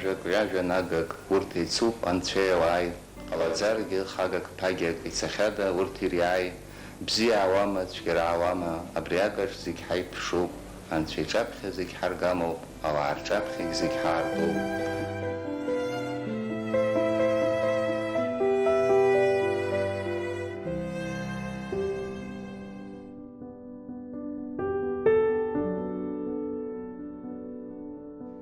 ажәак, ҩажәанагак, урҭ еицуп анцәеилааи, ҟалаӡаргьы хагак ԥагьак ицахьада урҭ ириааи, бзиа аауама, цәгьара аауама, абри акаҿ зегь ҳаиԥшуп, анцәа иҿаԥхьа зегь ҳаргамоуп, ауаа рҿаԥхьагь зегь ҳаартуп.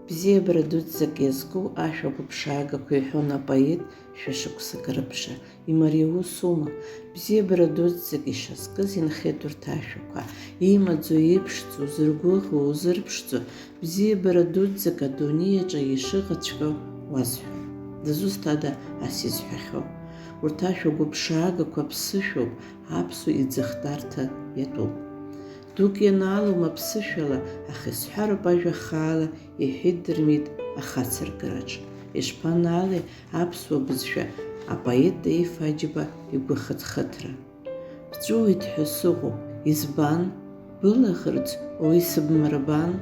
Бзиабара дуӡӡак иазку ашәагәыԥшаагақәа иҳәон апоет шәашықәсык рыԥхьа. Имариа усума? Бзиабара дуӡӡак ишазкыз инхеит урҭ ашәақәа. Имаӡо, иԥшӡо, узыргәыӷуа, узырԥшӡо, бзиабара дуӡӡак адунеиаҿы ишыҟаҵәҟьо уазҳәо. Дызусҭада ас изҳәахьоу? Урҭ ашәагәыԥшаагақәа ԥсышәоуп, аԥсуа иӡыхтарҭа иатәуп. Дук ианаалом аԥсышәала, аха исҳәароуп ажәа хаала, иҳәеит Дырмит ахацыркыраҿ. Ишԥанаалеи аԥсуа бызшәа апоет Таиф Аџьба игәахыҭхыҭра. Бҵәуеит ҳәа сыҟоуп, избан? Былаӷырӡ, уи сыбмырбан,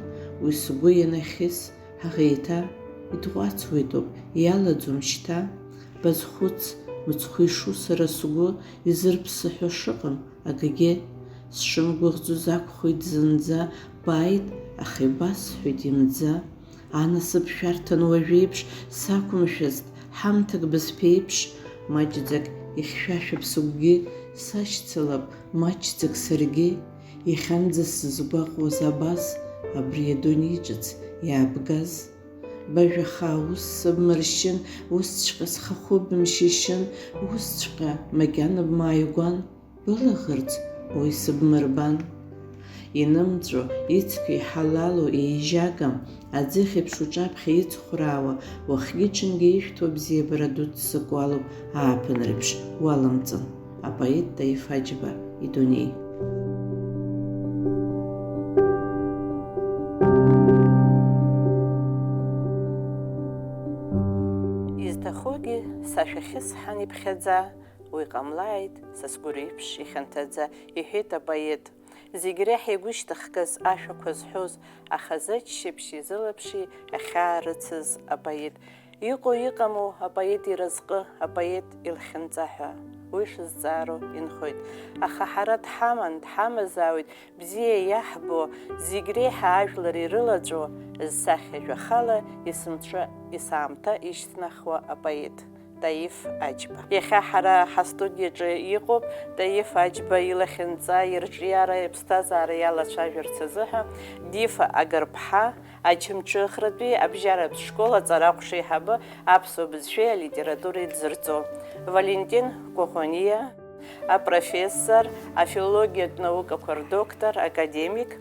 уи сгәы ианахьыс, ҳаӷа еиҭа итҟәацуеитоуп, иалаӡом шьҭа. Базхәыц, мыцхәы ишу сара сгәы, изырԥсыҳәо шыҟам, акагьы сшымгәыӷӡоз акәхоит зынӡа, бааит, аха ибасҳәоит имӡа. Анасыԥ шәарҭан уажәеиԥш, сақәымшәазт ҳамҭак бызԥеиԥш, маҷӡак ихьшәашәап сыгәгьы, сашьцылап маҷӡак саргьы. Иахьанӡа сызгәаҟуаз абас, абри адунеи ҿыц иаабгаз. Бажәахаа ус сыбмыршьын, усҵәҟьа схахәы бымшьышьын, усҵәҟьа макьана бмааигәан, былаӷырӡ, уи сыбмырбан. Инымҵәо, ицқьо иҳалало еижьагам, аӡыхь еиԥш уҿаԥхьа иҵхәраауа, уахгьы-ҽынгьы ишәҭуа бзиабара дуӡӡак уалоуп, ааԥын реиԥш уаламҵын. Апоет Таиф Аџьба идунеи. Изҭахугьы сашәахьысҳан иԥхьаӡа, уи ҟамлааит са сгәы реиԥш ихьанҭаӡа, иҳәеит апоет. Зегь реиҳа игәышьҭыхгаз ашәақәа зҳәоз, аха зыччаԥшьи зылаԥши ахьаа рыцыз апоет. Иҟоу иҟаму апоет иразҟы, апоет илхьынҵа ҳәа. Уи шызҵааро инхоит. Аха ҳара дҳаман, дҳамазаауеит, бзиа иаҳбо, зегь реиҳа ажәлар ирылаҵәо, зсахьа жәахала есымҿы есаамҭа ишьҭнахуа апоет. Таиф Аџьба. Иахьа ҳара ҳастудиаҿы иҟоуп Таиф Аџьба илахьынҵа, ирҿиара, иԥсҭазаара иалацәажәарц азыҳәа Дифа Агарԥҳа, Ачымҿыхратәи абжьаратә школ аҵараҟәша еиҳабы, аԥсуа бызшәеи алитературеи дзырҵо Валентин Кохониа, апрофессор, афилологиатә наукақәа рдоктор, академик,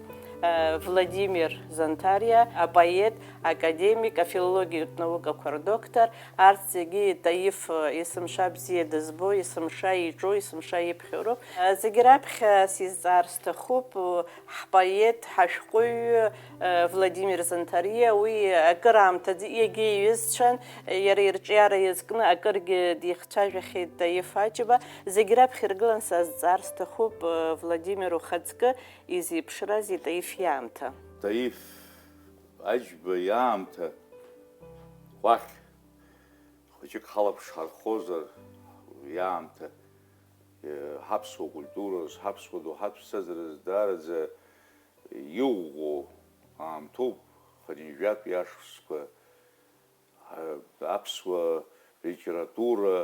Владимир Зонтариа, апоет, академик, афилологиатә наукақәа рдоктор, арҭ зегьы Таиф есымша бзиа дызбо, есымша иҿу, есымша иԥхьароуп. Зегьы раԥхьа сизҵаар сҭахуп ҳпоет, ҳашәҟәыҩҩы Владимир Зонтариа, уи акыраамҭаӡа иагьа иҩызцәан, иара ирҿиара иазкны акыргьы дихцәажәахьеит Таиф Аџьба. Зегьы раԥхьа иргылан сазҵаар сҭахуп Владимир ухаҵкы изеиԥшрази Таиф иаамҭа. Таиф Аџьба иаамҭа уахь хәыҷык ҳалаԥшҳархозар иаамҭа ҳаԥсуа культураз, ҳаԥсуа доуҳатәсазараз даараӡа иӷәӷәоу аамҭоуп. Ханижәатә иашхәызқәа, аԥсуа литература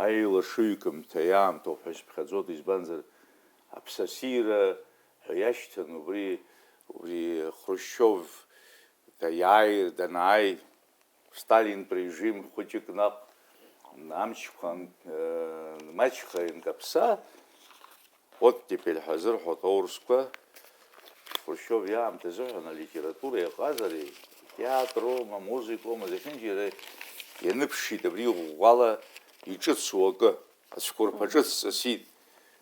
аилашыҩкымҭа иаамҭоуп ҳәа исԥхьаӡоит, избанзар аԥсасира ҳәа иашьҭан убри Хрушьов данааи Сталин режим хәыҷык наҟ амчқәа маҷха инкаԥса, оттепель ҳәа зырҳәо аурысқәа Хрушьов иаамҭа азыҳәан алитература иҟазареи, театрома, музикома зехьынџьара ианыԥшит абри ӷәӷәала иҿыцу акы, ацәқәырԥа ҿыц ҵысит.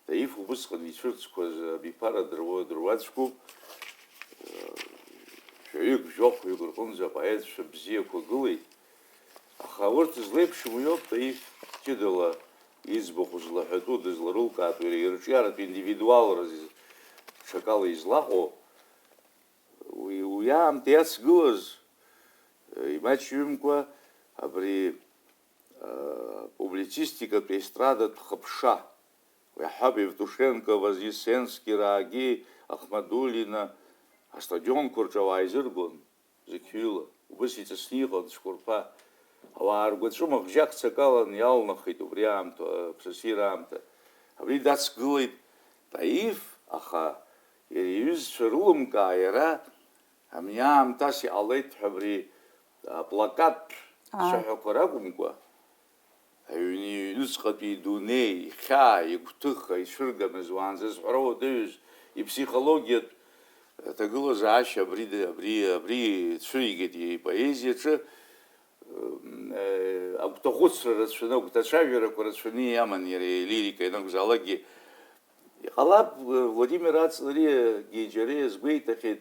Таиф убысҟан ицәырҵқәаз абиԥара дыруаӡәкуп, шәаҩык, жәохәҩык рҟынӡа апоетцәа бзиақәа гылеит. Аха урҭ злеиԥшым уиоуп Таиф ҷыдала иӡбахә злаҳәатәу, дызларылкаатәу, ирҿиаратәу индивидуалраз ҽакала излаҟоу, уи аамҭа иацгылаз имаҷҩымкәа абри публицистикатә естрадатә хыԥша Иаҳҳәап Евтушенко, Вознесенски, Раагьи, Ахмадулина астадионқәа рҿы ауаа еизыргон зегь ҩыла. Убыс иҵысны иҟан цәқәырԥа. Ауаа ргәаҵәы мыӷжьак ццакалан иалнахит убри аамҭа, аԥсасира аамҭа. Абри дацгылеит Таиф, аха иара иҩызцәа рылымкаа иара амни аамҭас иҟалеит ҳәа абри аплакат цәаҳәақәа ракәымкәа, аҩныҵҟатәи идунеи, ихьаа, игәҭыха ицәыргамыз уаанӡа зҳәара уадаҩыз ипсихологиатә аҭагылазаашьа абри цәыригеит ипоезиаҿы агәҭахәыцра рацәаны, агәҭацәажәарақәа рацәаны иаман иара илирика ианакәзаалакгьы. Иҟалап Владимир Ацлариагьы џьара згәеиҭахьеит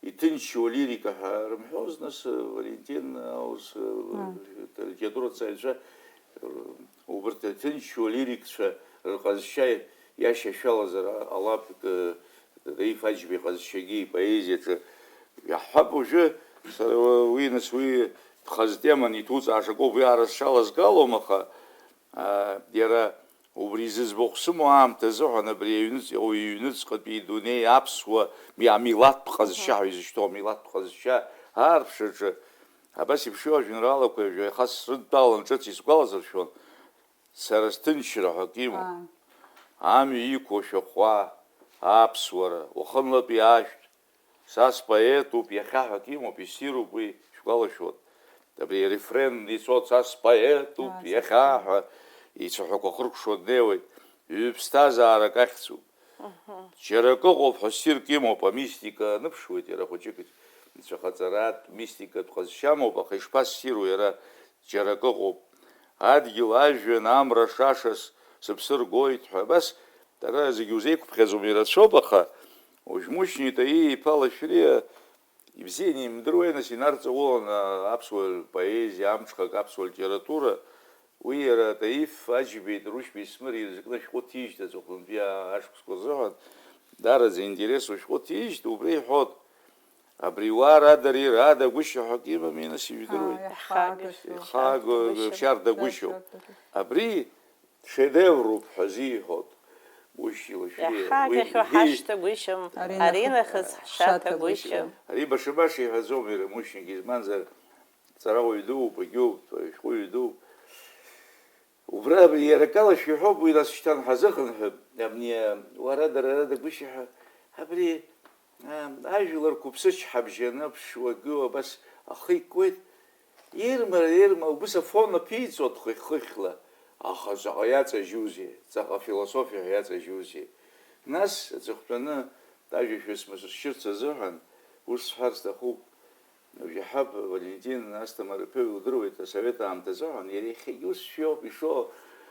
иҭынчуа лирика ҳәа рымҳәоз, нас Валентин аус литератураҭҵааҩцәа убарҭ иҭынчуа лирикцәа рҟазшьа иашьашәалазар алап Таиф Аџьба иҟазшьагьы ипоезиаҿы. Иаҳҳәап уажәы сара уи нас уи ԥхазтеман иҭуҵаашақәоуп, уи арасшалазгалом, аха иара убри зыӡбахә сымоу аамҭа азыҳәан абри иҩныҵҟатәи идунеи аԥсуа амилаҭтә ҟазшьа ҳәа изышьҭоу амилаҭтә ҟазшьа аарԥшаҿы абас иԥшьоу ажәеинраалақәа ихас срыдтәалан ҿыц исгәалазыршәон. Сара сҭынчра ҳәа акы имоуп. Амҩа иқәу ашәахәа, аԥсуара, уахынлатәи ашәҭ, са споетуп, иахьа ҳәа акы имоуп, иссируп уи шәгәалашәоит. Абри арефрен ицоит, са споетуп, иахьа ҳәа ицәаҳәақәа хыркәшо днеиуеит. Ҩԥсҭазаарак ахьӡуп. Џьара акы ыҟоуп ҳәа ссирк имоуп, амистика аныԥшуеит иара хәыҷык цәаҳаҵаратә мистикатә ҟазшьа амоуп, аха ишԥассиру иара џьара акы ыҟоуп. Адгьыл ажәҩан амра шашас сыԥсы ргоит ҳәа, абас дара зегьы узеиқәԥхьаӡом, ирацәоуп, аха уажәмушьни Таииԥа Лашәриа ибзианы имдыруа нас инарҵаулан аԥсуа поезиа, амҽхак аԥсуа литература. Уи иара Таиф Аџьбеи Рушьбеи Исмыри ирзакны шәҟәы ҭижьт аҵыхәтәантәи ашықәсқәа рзыҳәан, дараӡа интересу шәҟәы ҭижьт, убри иҳәоит. Абри уаа радари радагәышьа ҳәа акы имами, нас ижәдыруеит. Ихаго шьардагәышьоуп. Абри шедевруп ҳәа азиҳәоит. Иахагахьоу ҳашьҭагәышьам, ари нахыс ҳшаҭагәышьам. Ари баша-баша иҳәаӡом иара Мушьнигьы, изманзар ҵара уаҩ дууп, агьоуп, шәҟәыҩҩ дууп. Убра иара акала шәиҳәоуп, уи нас шьҭан ҳазыхынҳәып, абни уара дара радагәышьа ҳәа, абри ажәлар қәыԥсыч ҳабжьаны ԥшуагы абас ахы икуеит, ирма, убыс афон аԥиҵоит хыхьла, аха заҟа иаҵажьузеи, заҟа философиа иаҵажьузеи. Нас аҵыхәтәаны ажәа шәысмасыршьырц азыҳәан ус сҳәар сҭахуп. Иаҳҳәап Валентин Асҭамыр-иԥа илдыруеит асовет аамҭа азыҳәан, иара иахьагьы ус шәиоуп ишоу,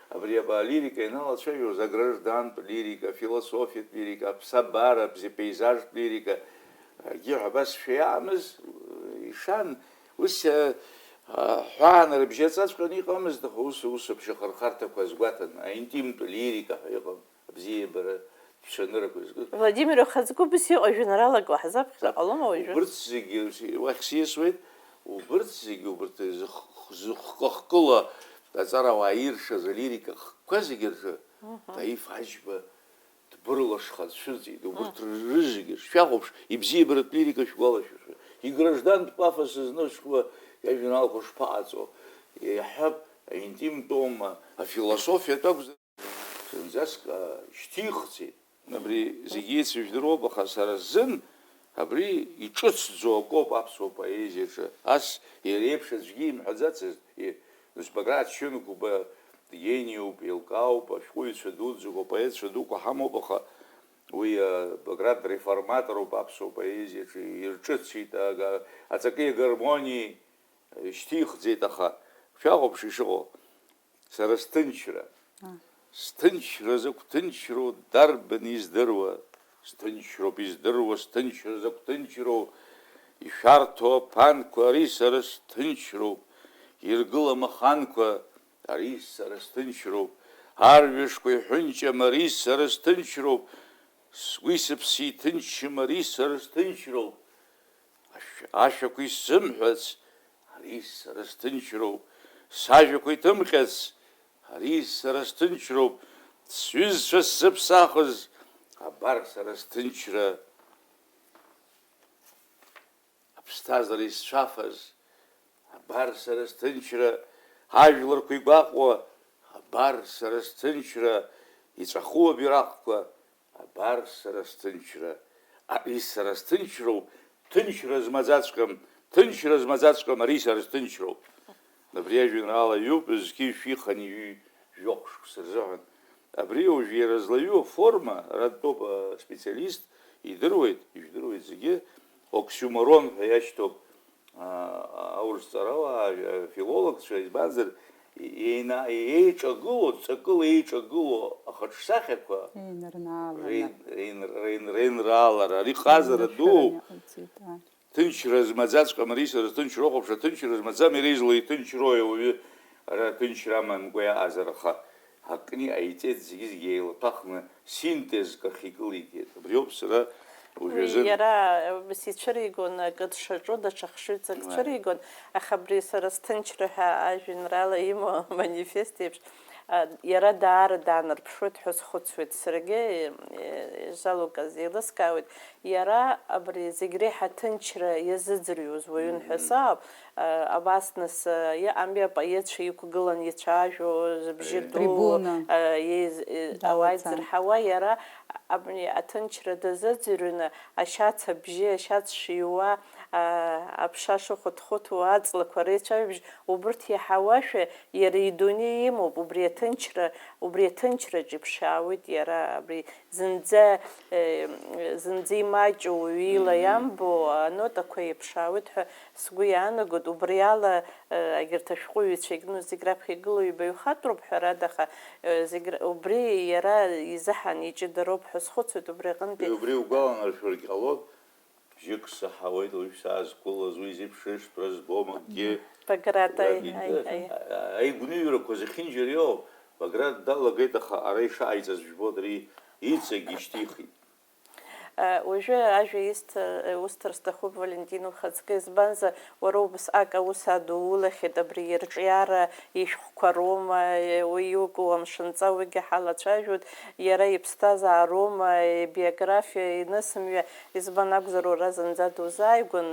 абри алирика иналацәажәоз аграждантә лирика, афилософиатә лирика, аԥсабаратә, апейзажтә лирика, агьыҳәа абас шәиаамыз ишан, ус ҳәаан рыбжьаҵаҵәҟьаны иҟамызт, аха ус аԥшьахырхарҭақәа азгәаҭан, аинтимтә лирика ҳәа иҟам, абзиабара шәцәанырақәа изкыз. Владимир ухаҵкы-убыс иҟоу ажәеинраалак уаҳзаԥхьар ҟалома уажәы? Убырҭ зегьы уахь сиасуеит, убырҭ зегьы убырҭ зыхкыла аҵарауаа иршаз алирика хкқәа зегьы рҿы Таиф Аџьба дбырлашха дцәырҵит, убырҭ рызегьы шәаҟәыԥш, ибзиабаратә лирика шәгәалашәыршәа, играждантә пафос зны шәҟәы иажәеинраалақәа шԥаҟаҵо, иаҳҳәап аинтимтәоума, афилософиатә акәзар, зынӡаск шьҭихцеит. Абри зегьы еицыжәдыруоуп, аха сара сзын абри иҿыцӡоу акоуп аԥсуа поезиаҿы. Ас иара еиԥш аӡәгьы имҳәаӡацызт. Баграт Шьынқәба гениуп, еилкаауп, ашәҟәыҩҩцәа дуӡӡоуп, апоетцәа дуқәа ҳамоуп, аха уи Баграт реформаторуп аԥсуа поезиаҿы, ирҿыцит, аҵаки агармонии шьҭихӡеит, аха шәаҟәыԥш ишыҟоу. Сара сҭынчра. Сҭынчра закә ҭынчроу дарбан издыруа, сҭынчроуп издыруа, сҭынчра закә ҭынчроу, ишәарҭоу аԥанқәа, ари сара сҭынчроуп, иргылам аханқәа, ари сара сҭынчроуп, арҩашқәа иҳәынҷам, ари сара сҭынчроуп, сгәи сыԥси иҭынчым, ари сара сҭынчроуп, ашәақәа исзымҳәац, ари сара сҭынчроуп, сажәақәа иҭымҟьац, ари сара сҭынчроуп, сҩызцәа сзыԥсахыз, абар сара сҭынчра, аԥсҭазаара исцәафаз, абар сара сҭынчра, ажәларқәа игәаҟуа, абар сара сҭынчра, иҵәаху абираҟқәа, абар сара сҭынчра, ари сара сҭынчроуп, ҭынчра змаӡаҵәҟьам, ҭынчра змаӡаҵәҟьам, ари сара сҭынчроуп. Абри ажәеинраала ҩуп, зқьи шәихани жәохә шықәса рзыҳәан. Абри уажә иара злаҩу аформа, ара дтәоуп аспециалист, идыруеит, ижәдыруеит зегьы, оксюморон ҳәа иашьҭоуп аурысҵарауаа, филологцәа, избанзар, еиҿагыло, ҵакыла еиҿагыло ахаҿсахьақәа, реинраалара, ари ҟазара дууп. Ҭынчра змаӡаҵәҟьам, ари сара сҭынчроуп, аԥша ҭынчра змаӡам, иара излаҩу иҭынчрои ауаҩы, ара ҭынчра амамкәа иаҟазар, аха акни аиҵеит зегьы еилаҭәахны синтезк ахькылигеит. Абри ауп сара уажәазы. Иара сицәыригон акыдшаҿу даҽа хшыҩҵак цәыригон, аха абри сара сҭынчра ҳәа ажәеинраала имоу аманифест еиԥш иара даара даанарԥшуеит ҳәа схәыцуеит. Саргьы ижалуказ еилыскаауеит, иара абри зегь реиҳа ҭынчра иазыӡырҩуаз уаҩын ҳәа саауп. Абас нас иҟами апоетцәа иқәгылан ицәажәо, зыбжьы ду ауаа иӡырҳауа, иара абри аҭынчра дазыӡырҩны ашьац абжьы, ашьац шиуа, аԥша шыхәыҭхәыҭуа, аҵлақәа реицәажәабжь, убырҭ иаҳауашәа иара идунеи имоуп, убри аҭынчраҿ иԥшаауеит иара, абри зынӡа имаҷу уаҩы ила иамбо анотақәа иԥшаауеит ҳәа сгәы иаанагоит. Убри ала егьырҭ ашәҟәыҩҩцәа зегь раԥхьа игылоу ибаҩхатәроуп ҳәарада, аха убри иара изаҳан иҷыдароуп ҳәа схәыцуеит убри аҟынтәи. Убри угәаланаршәаргьы ҟалоит, бжьык саҳауеит, уажә саазқәылаз, уи зеиԥшыштәра збом акгьы. Баграт аигәныҩрақәа зехьынџьара иоуп. Баграт далагеит, аха ара ишааиҵаз жәбоит, ари иҵегь ишьҭихит. Уажәы ажәа усҭар сҭахуп Валентин ухаҵкы, избанзар уара убасҟак аус адуулахьеит, абри ирҿиара ишәҟәқәа роума, уи иуку амшынҵа уигьы ҳалацәажәоит, иара иԥсҭазаароума, ибиографиа инысымҩа, избан акәзар уара зынӡа дузааигәан,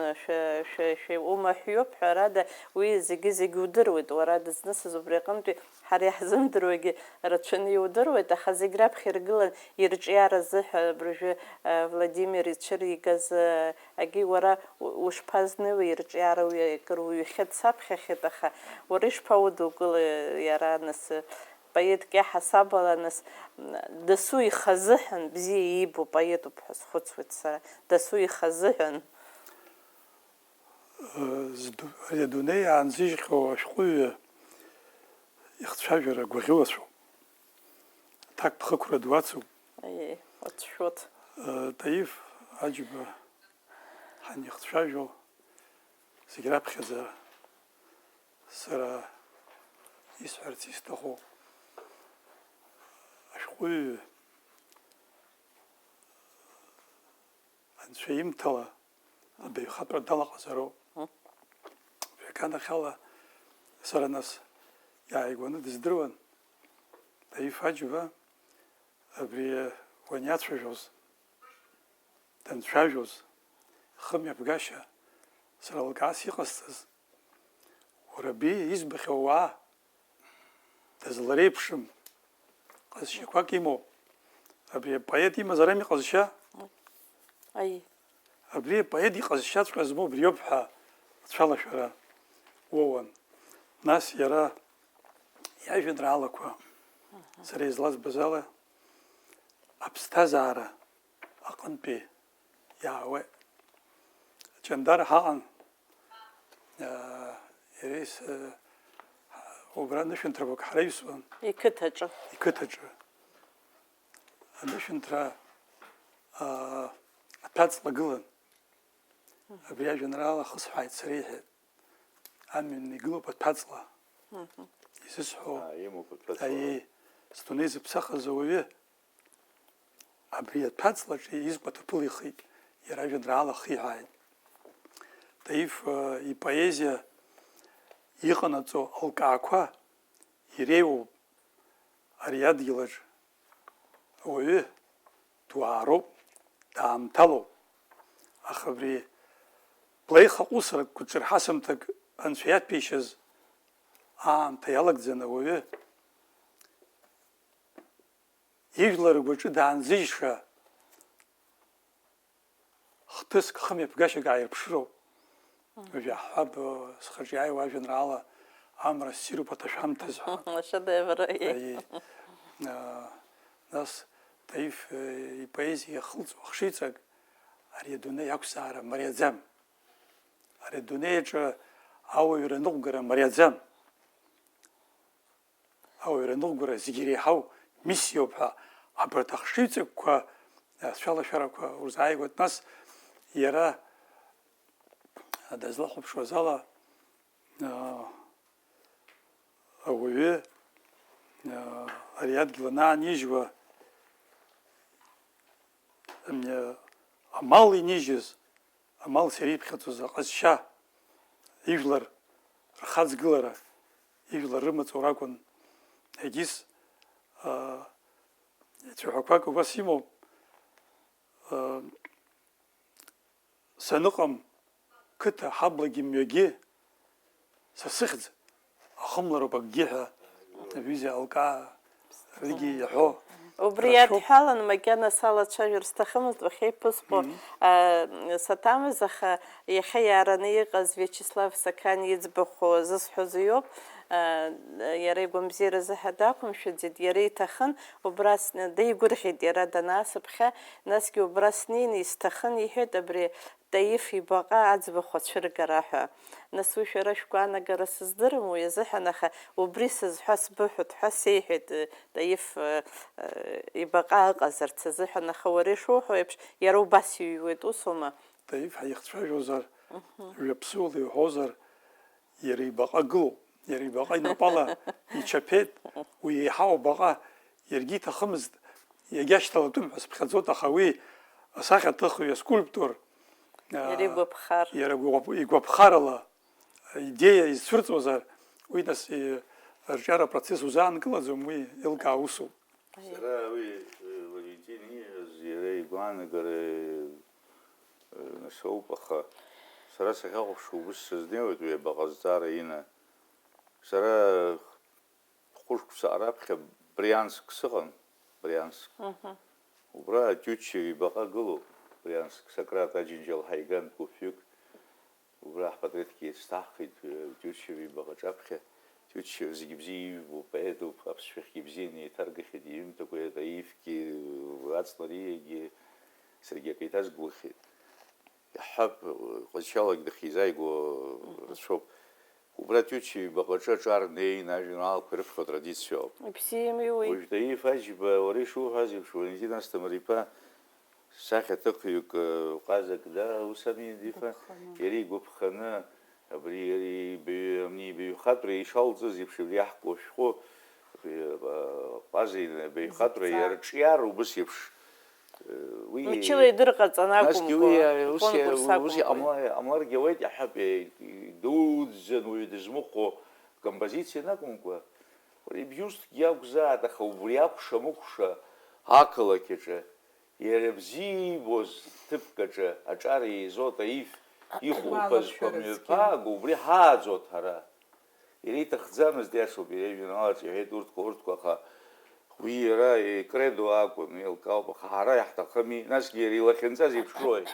умаҳәҩуп ҳәарада, уи зегьы удыруеит, уара дызнысыз убри аҟынтәи ҳара иаҳзымдыруагьы рацәаны иудыруеит, аха зегь раԥхьа иргылан ирҿиара азыҳәа абыржәы Владимир ицәыригаз аги уара ушԥазнеи ирҿиара акыр уҩхьыт саԥхьахьеит, аха уара ишԥаудукылеи иара нас поетк иаҳасабала нас дасу ихазыҳәан бзиа иибо поетуп ҳәа схәыцуеит сара, дасу ихазыҳәан. Адунеи аанзыжьхьоу ашәҟәыҩҩы ихцәажәара гәаӷьуацәоуп, аҭак ԥхықәра дуацуп. Уацәшәоит. Таиф Аџьба ҳанихцәажәо зегь раԥхьаӡа сара исҳәарц исҭаху ашәҟәыҩҩы анцәа имҭала абаҩхатәра далаҟазароуп. Аганахьала сара нас иааигәаны дыздыруан Таиф Аџьба абри уаниацәажәоз, данцәажәоз, хымҩаԥгашьа сара лкаас иҟасҵаз, уара аби избахьоу ауаа дызлареиԥшым ҟазшьақәак имоуп. Абри апоет имазарам иҟазшьа? Абри апоет иҟазшьаҵәҟьа змоу абриоуп ҳәа ацәалашәара уоуан. Нас иара иажәеинраалақәа сара излазбаз ала аԥсҭазаара аҟынтәи иаауеит. Ҷандар ҳаҟан, иара убра нышәынҭрақәак ҳраҩсуан. Иқыҭаҿы. Анышәынҭра аҭәаҵла гылан. Абри ажәеинраала хысҳәааит сара иҳәеит. Амҩан игылоуп аҭәаҵла. Изысҳәо сдунеи зыԥсахыз ауаҩы абри аҭәаҵлаҿы изқәаҭа ԥылихит, иара ажәеинраала хиҳәааит. Таиф ипоезиа иҟанаҵо алкаақәа иреиуоуп ари адгьылаҿ ауаҩы дуаароуп, даамҭалоуп. Аха абри блеихаҟәысрак гәыҿырҳасымҭак анцәа иаҭәеишьаз аамҭа иалагӡаны ауаҩы ижәлар ргәаҿы даанзыжьша хҭыск хымҩаԥгашьак ааирԥшыроуп. Уажәы аҳҳәап схаҿы иааиуа ажәеинраала амра ссируп аҭашәамҭаз ҳәа. Шедевр. Нас Таиф ипоезиа ихылҵуа хшыҩҵак ари адунеи ақәзаара мариаӡам. Ари адунеиаҿы ауаҩра ныҟәгара мариаӡам. Ауаҩра ныҟәгара зегьы иреиҳау миссиоуп ҳәа абарҭ ахшыҩҵакқәа цәалашәарақәа урзааигәат. Нас иара дазлахәаԥшуаз ала ауаҩы ари адгьыл анаанижьуа амал инижьыз, амалс ириԥхьаӡоз аҟазшьа, ижәлар рхаҵгылара, ижәлар рымаҵура акәын. Егьыс цәаҳәақәак убас имоуп. Саныҟам қыҭа ҳаблагьы мҩагьы са сыхьӡ ахымлароуп акгьы ҳәа аҩыза алкаа ригьы иаҳәо. Убри адҳәалан макьана салацәажәар сҭахымызт уахьеиԥысҟо саҭамыз, аха иахьа иаараны иҟаз Виачеслав Сакани иӡбахә зысҳәоз иоуп. Иара игәамбзиара заҳа дақәымшәаӡеит, иара иҭахын убра деигәырӷьеит иара данаасыԥхьа, насгьы убра снеины исҭахын иҳәеит абри Таиф ибаҟа аӡбахә ацәыргара ҳәа. Нас уи шәара шәгәаанагара сыздырам уи азыҳәан, аха убри сызҳәа сбыҳәоит ҳәа сеиҳәеит Таиф ибаҟа ыҟазарц азыҳәан, аха уара ишуҳәо еиԥш иара убас иҩуеит, усума? Таиф ҳаихцәажәозар, ҩаԥсуала иҳәозар, иара ибаҟа гылоуп. Иара ибаҟа инапала ичаԥеит, уи еиҳау абаҟа иаргьы иҭахымызт иагьашьҭалатәым ҳәа сԥхьаӡоит, аха уи асахьаҭыхҩы аскульптор Иара игәаԥхар. Иара игәаԥхарала идеиа изцәырҵуазар, уи нас арҿиара апроцесс узаанкылаӡом, уи еилкаа усуп. Сара уи Валентин ииҳәаз иара игәаанагара насоуп, аха сара сахьахәаԥшуа убыс сызнеиуеит уи абаҟа азҵаара ина. Сара хәышықәса араԥхьа Брианск сыҟан, Брианск. Убра Тиутчев ибаҟа гылоуп, Брианск, Сократ Аџьынџьал ҳаиган гәыԥҩык. Убра ҳпатреҭгьы еицҭаҳхит Тиутчев ибаҟа аҿаԥхьа. Тиутчев зегьы бзиа ижәбо поетуп, аԥсшәахьгьы бзианы еиҭаргахьеит, иҩымҭақәа Таифгьы, аҵлариагьы саргьы акы еиҭазгәыхьеит. Иаҳҳәап, ҟазшьалагьы дахьизааигәо рацәоуп. Убра Тиутчев ибаҟаҿы аҿар неин ажәеинраалақәа ирыԥхьо традициоуп. Ибзиами уи. Уажә Таиф Аџьба, уара ишуҳәаз еиԥш, Валентин Асҭамыр-иԥа сахьаҭыхҩык ҟазак ус аминдифа, иара игәаԥханы абри ибаҩхатәра ишалҵыз еиԥш абри аҳкәа ашәҟәы ҟаза ибаҩхатәра иарҿиара убыс еиԥш Мчыла идырҟаҵан акәымкәа. Амларгьы ауеит, иаҳҳәап, дуӡӡан уаҩы дызмыхәо композициан акәымкәа. Ибжьусҭгьы иакәзаат, аха убри акәша-мыкәша ақалақь аҿы иара бзиа ибоз ҭыԥк аҿы аҿар еизо Таиф ихәылԥазқәа мҩаԥааго убри ҳааӡот ҳара. Иара иҭахӡамызт иашоуп, иара ижәеинраалаҿы иҳәеит урҭқәа, аха уи иара икредо акәын, еилкаауп, аха ҳара иаҳҭахыми, насгьы иара илахьынҵа зеиԥшрои.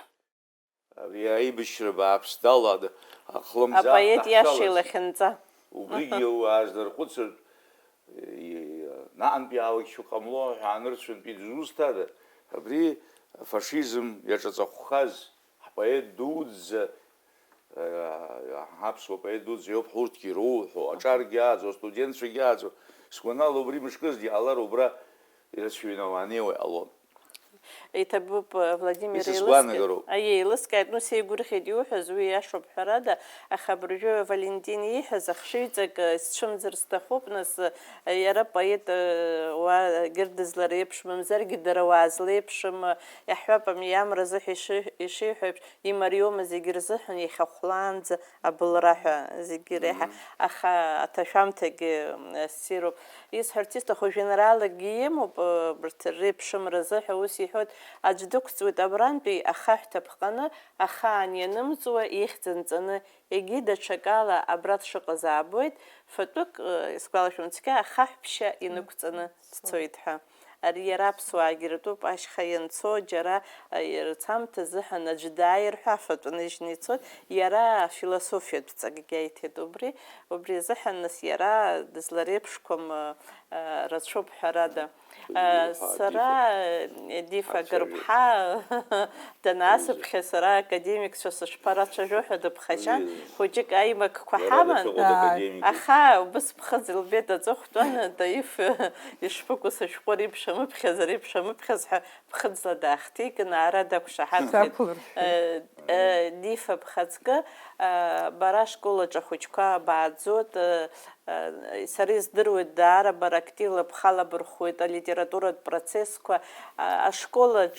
Абри аибашьра бааԥс далада ахлымӡаах апоет иаша илахьынҵа. Убригьы аазларҟәыцыртә наҟантәи аалықьшьо ҟамло ҳәа анырцәынтәи дызусҭада? Абри афашизм иаҿаҵахәхаз ҳпоет дуӡӡа, ҳаԥсуа поет дуӡӡа иоуп ҳурҭгьы ироуҳәо, аҿаргьы ааӡо, астудентцәагьы ааӡо. Сгәанала убри мышкызгьы ҟалар убра ирацәаҩнала анеиуа иҟалон. Иҭабуп Владимир Исызгәаанагароуп. Еилыскааит, ну сеигәырӷьеит иуҳәаз, уи иашоуп ҳәарада, аха абыржәы Валентин ииҳәаз ахшыҩҵак сцәымӡыр сҭахуп, нас иара поет уа акгьы дызлареиԥшым, мамзаргьы дара уаа злеиԥшым, иаҳҳәап амиамра азыҳәа ишиҳәо еиԥш, имариоума зегьы рзыҳәан иахьахәлаанӡа абылра ҳәа зегьы реиҳа, аха аҭашәамҭагьы ссируп. Исҳәарц исҭаху жәеинраалагьы имоуп урҭ реиԥшымра азыҳәа, ус иҳәоит, аӡә дықәҵуеит абрантәи ахаҳә ҭаԥҟаны, ахаан ианымҵуа ихьӡ нҵаны, егьи даҽакала абра дшыҟаз аабоит, фатәык исгәалашәом, цқьа ахаҳә ԥшьа инықәҵаны дцоит ҳәа. Ари иара аԥсуаагьы иртәуп, ашьха ианцо џьара рцамҭа азыҳәан аӡә дааир ҳәа афатә ныжьны ицоит, иара афилософиатә ҵакгьы аиҭеит убри азыҳәан нас иара дызлареиԥшқәам рацәоуп ҳәарада. Сара Дифа Гарԥҳа данаасыԥхьа сара академикцәа сышԥарацәажәо ҳәа дыԥхашьан, хәыҷык аимакқәа ҳаман, аха убыс ԥхыӡ илбеит аҵыхәтәан, Таиф ишԥыкәу сышәҟәы реиԥш амыԥхьаз ҳәа ԥхыӡла даахҭиган, аара дақәшаҳаҭхеит. Дифа бхаҵкы, бара ашколаҿ ахәыҷқәа абааӡоит, сара издыруеит даара бара активла бхалабырхәуеит алитературатә процессқәа, ашколаҿ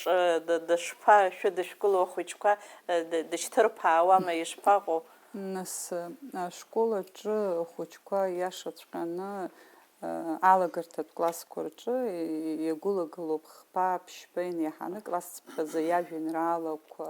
дышԥашәыдышәкылоу ахәыҷқәа, дышьҭырԥаауама, ишԥаҟоу? Нас ашколаҿы ахәыҷқәа иашаҵәҟьаны алагарҭатә классқәа рҿы иагәылагылоуп хԥа, ԥшьба инаиҳаны классҵәҟьазы иажәеинраалақәа,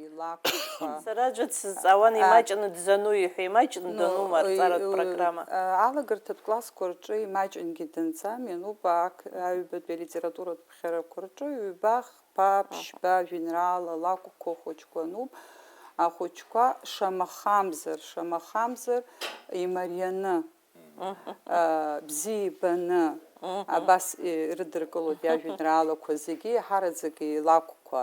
илакәқәа. Сара аӡәы дсызҵаауан имаҷны дзану иҳәа, имаҷны данума арҵаратә программа? Алагарҭатә классқәа рҿы имаҷынгьы данцам, иануп аҩбатәи алитературатә ԥхьарақәа рҿы ҩба, хԥа, ԥшьба, ажәеинраала, лакәқәа хәыҷқәа ануп. Ахәыҷқәа шамахамзар имарианы, бзиа ибаны, абас ирыдыркылоит иажәеинраалақәа зегьы, иаҳараӡакгьы илакәқәа.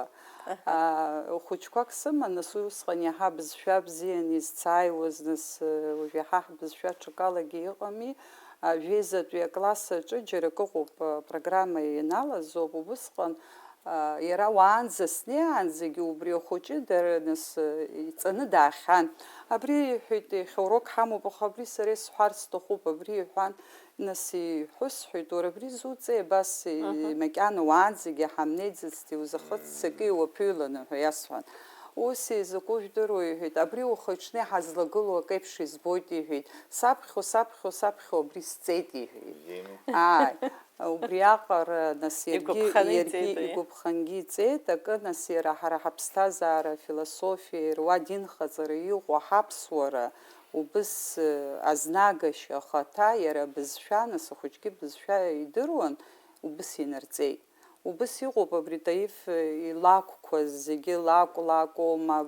Хәыҷқәак сыман, нас уи усҟан иаҳа бызшәа бзианы изцааиуаз, нас уажә иаҳа ҳбызшәа ҽакалагьы ыҟами, жәеизатәи акласс аҿы џьарак ыҟоуп, программа ианалазоуп, убысҟан иара уаанӡа снеиаанӡагьы убри ахәыҷы нас иҵаны даахьан. Абри иҳәеит, иахьа урок ҳамоуп, аха абри сара исҳәарц сҭахуп, абри иҳәан, нас иҳәысҳәеит, уара абри зуҵеи, абас макьана уаанӡагьы ҳамнеиӡацт, иузахыҵ цаки уаԥыҩланы ҳәа иасҳәан. Ус изакәу жәдыруа иҳәеит, абри ухаҽны ҳазлагылоу акеиԥш избоит иҳәеит, саԥхьо абри сҵеит иҳәеит. Убриаҟара нас иаргьы игәаԥхангьы иҵеит, акы нас иара ҳара ҳаԥсҭазаара, афилософиа, ируа динхаҵара иҟоу ҳаԥсуара, убыс азнагашьа ахаҭа, иара бызшәа, нас ахәыҷгьы бызшәа идыруан, убыс инарҵеит. Убыс иҟоуп абри Таиф илакәқәа зегьы, лакәоума,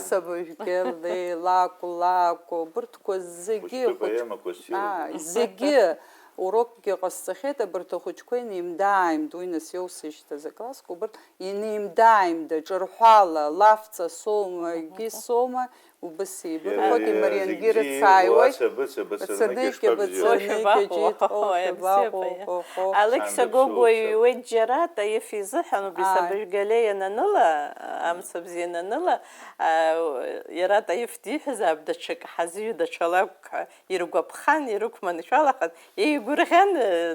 Сабажәгьели, лакә, убырҭқәа зегьы урокгьы ҟасҵахьеит, абарҭ ахәыҷқәа инеимда-ааимда, уи нас иоусышьҭаз аклассқәа, убырҭ инеимда-ааимда, ҿырҳәала, лафҵа соума, акгьы соума, убыс еибырҳәоит, имариангьы рыцааиуеит, Алықьса Гогәуа иҩуеит џьара Таиф изыҳәан, убри Сабажәгьали иананыла, амца бзиа иананыла, иара Таиф диҳәазаап, даҽак ҳазҩы, даҽа лакәк иргәаԥхан, ирықәманшәалахан, еигәырӷьан,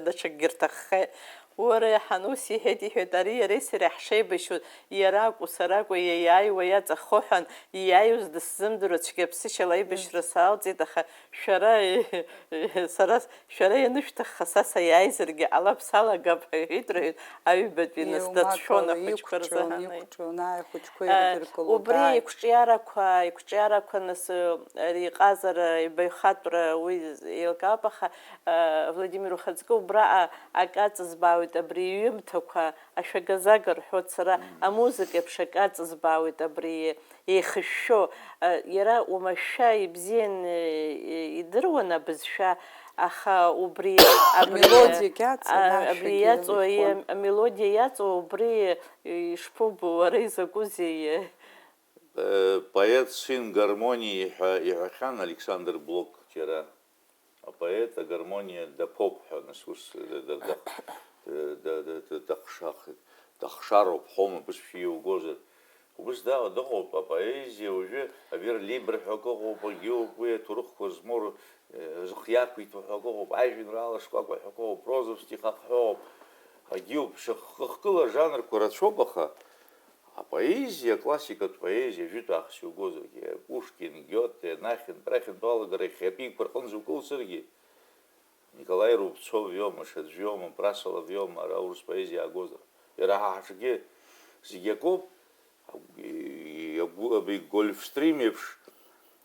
даҽакгьы рҭаххеит. Уара иаҳан ус иҳәеит, ари иареи сареи ҳшеибашьу, иара акәу сара акәу иааиуа иаҵахо ҳәан, иааиуаз дысзымдыруа цәгьа ԥсышьала аибашьра саалҵит, аха шәара ианышәҭахха са саиааизаргьы ҟалап, салагап ҳәа иҳәеит рҳәеит, аҩбатәи нас дацәшәон ахәыҷқәа рзыҳәан. Убри иқәҿиарақәа нас ари иҟазара, ибаҩхатәра уи еилкаап, аха Владимир ухаҵкы убраҟа ак аҵызбаауеит, абри иҩымҭақәа ашәагазага рҳәоит, сара амузыка еиԥш ак аҵызбаауеит, абри еихышәшәо, иара уамашәа ибзианы идыруан абызшәа, аха убри амелодиа иаҵоу, убри ишԥоубо, уара изакәызеи? Поет сын гармонии ҳәа иҳәахьан Александр Блок џьара. Апоет агармониа даԥоуп ҳәа, нас ус дахшахит. дахшароуп ҳома бызшәа иугозар. Убыс дыҟоуп апоезиа уажәы аверлибр ҳәа акы ыҟоуп, агьоуп уи аҭоурыхқәа змоу зыхиақәиҭу ҳәа акы ыҟоуп, ажәеинраала шкәакәа ҳәа акы ыҟоуп, прозатә стихак ҳәоуп, агьоуп, шьахкыла жанрқәа рацәоуп, аха апоезиа, классикатә поезиа, ажәытәаахыс иугозаргьы, Пушкин, Гёте, Нахин, Трахинтә алагара ихьаапикқәа рҟынӡа укылсыргьы, Николай Рубцов иоума, Шаӡә иоума, Прасолов иоума, ара аурыс поезиа аагозар. Иара ҳаҳаҿгьы зегьы акоуп, Гольфстрим еиԥш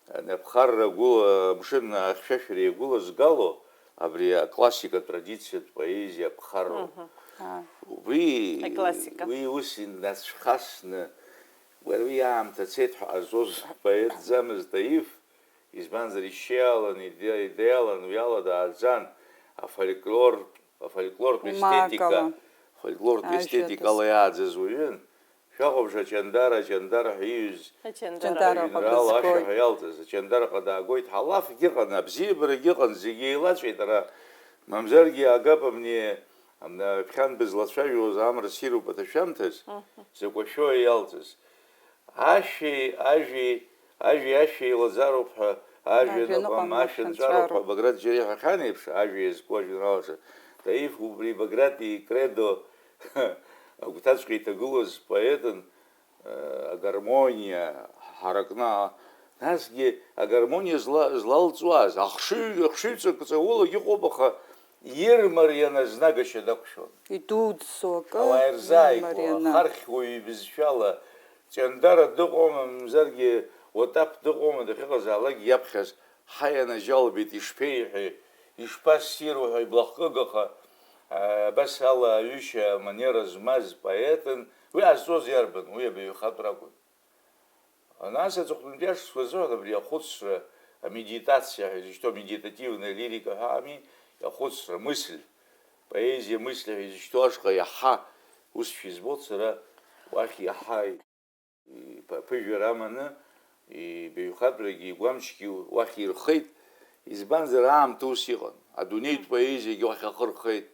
аԥхарра агәыла, амшын ахьшәашәара иагәылазгало, абри аклассикатә традициатә поезиа аԥхарроуп. Уи ус инацәхасны, уи аамҭа цеит ҳәа ҟазҵоз поетӡамызт Таиф, избанзар ишьалан, идеалан, уи ала дааӡан, афольклортә естетикала иааӡаз уаҩын. Шәаҟәыбжа Ҷандара ҳәа иҩыз ажәеинраала ашәаҳәа иалҵыз, Ҷандараҟа даагоит, ҳалафгьы ыҟан, абзиабарагьы ыҟан, зегьы еилаҵәеит, ара мамзаргьы аагап абни ԥхьан бызлацәажәоз амра ссируп аҭашәамҭаз, закә ашәоуа иалҵыз. Ажәи еилаӡароуп ҳәа, ажәҩан ыҟам, ашәа-нҵәароуп ҳәа Баграт џьара иҳәахьан еиԥш, ажәа иазку ажәеинраалаҿы. Таиф убри Баграт икредо агәҭаҵәҟьа иҭагылоз поетын, агармониа ҳаракны, насгьы агармониа злалҵуаз, ахшыҩ-ҵакҵауылагьы ыҟоуп, аха ирмарианы знагашьа дақәшәон. Идуӡӡоу акы Ауаа хархьуаҩ ибызшәала, Ҷандара дыҟоума, мамзаргьы Отаԥ дыҟоума, дахьыҟазаалак иаԥхьаз, ҳаи анаџьалбеит, ишԥеиҳәеи, ишԥассиру ҳәа иблахкыгаха, абас ала аҩышьа аманера змаз поетын, уи ҟазҵоз иарбан, уи абаҩхатәра ракәын. Нас аҵыхәтәантәи ашықәсқәа азыҳәан абри ахәыцра, амедитациа ҳәа изышьҭоу, амедитативная лирика ҳәа ами, ахәыцра, мысль, поезиа мысль ҳәа изышьҭоу ашҟа иаҳа усшәа избоит сара, уахь иаҳа ԥыжәара аманы, ибаҩхатәрагьы, игәамчгьы уахь ирхеит, избанзар аамҭа ус иҟан, адунеитә поезиагьы уахь ахы-рхеит.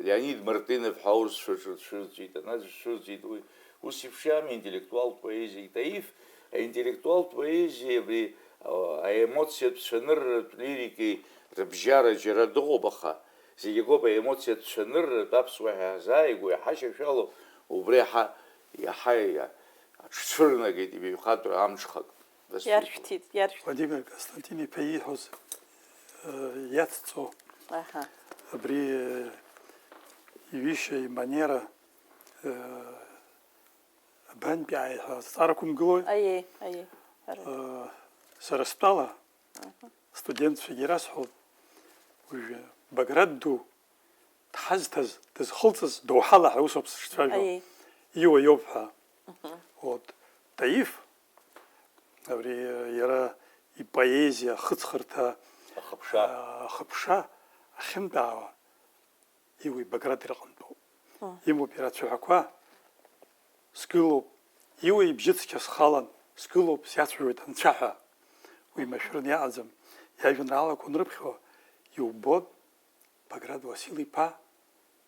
Леонид Мартынов ҳәа аурысшәа дшырҵәит, аназ дшырҵәит, уи ус еиԥш ами аинтеллектуалтә поезиа. Таиф аинтеллектуалтә поезиа абри аемоциатә цәанырратә лирикеи рыбжьара џьара дыҟоуп, аха зегьы акоуп аемоциатә цәанырратә аԥсуа ҳәа иаҳзааигәоу иаҳашьашәало, убри иаҳа аҽцәырнагеит ибаҩхатәра амҽхак. Иаршәҭит. Владимир Константин-иԥа ииҳәоз иацҵо абри иҩышьа, иманера абантәи азҵаарақәа умгылои? Аиеи. Сара стәала студентцәагьы ирасҳәоит, уажәы Баграт ду дҳазҭаз, дызхылҵыз доуҳала ҳәа усоуп сышцәажәо, иуа иоуп ҳәа. Таиф абри иара ипоезиа, ахыҵхырҭа, ахыԥша ахьынтәаауа иуа Баграт ирҟынтәоуп. Имоуп иара ацәаҳәақәа, сгылоуп, иуа ибжьы цқьа схалан, сгылоуп, сиацәажәоит анцәа ҳәа. Уи машәырны иаҟаӡам, иажәеинраалақәа анрыԥхьо иубот Баграт Васил-иԥа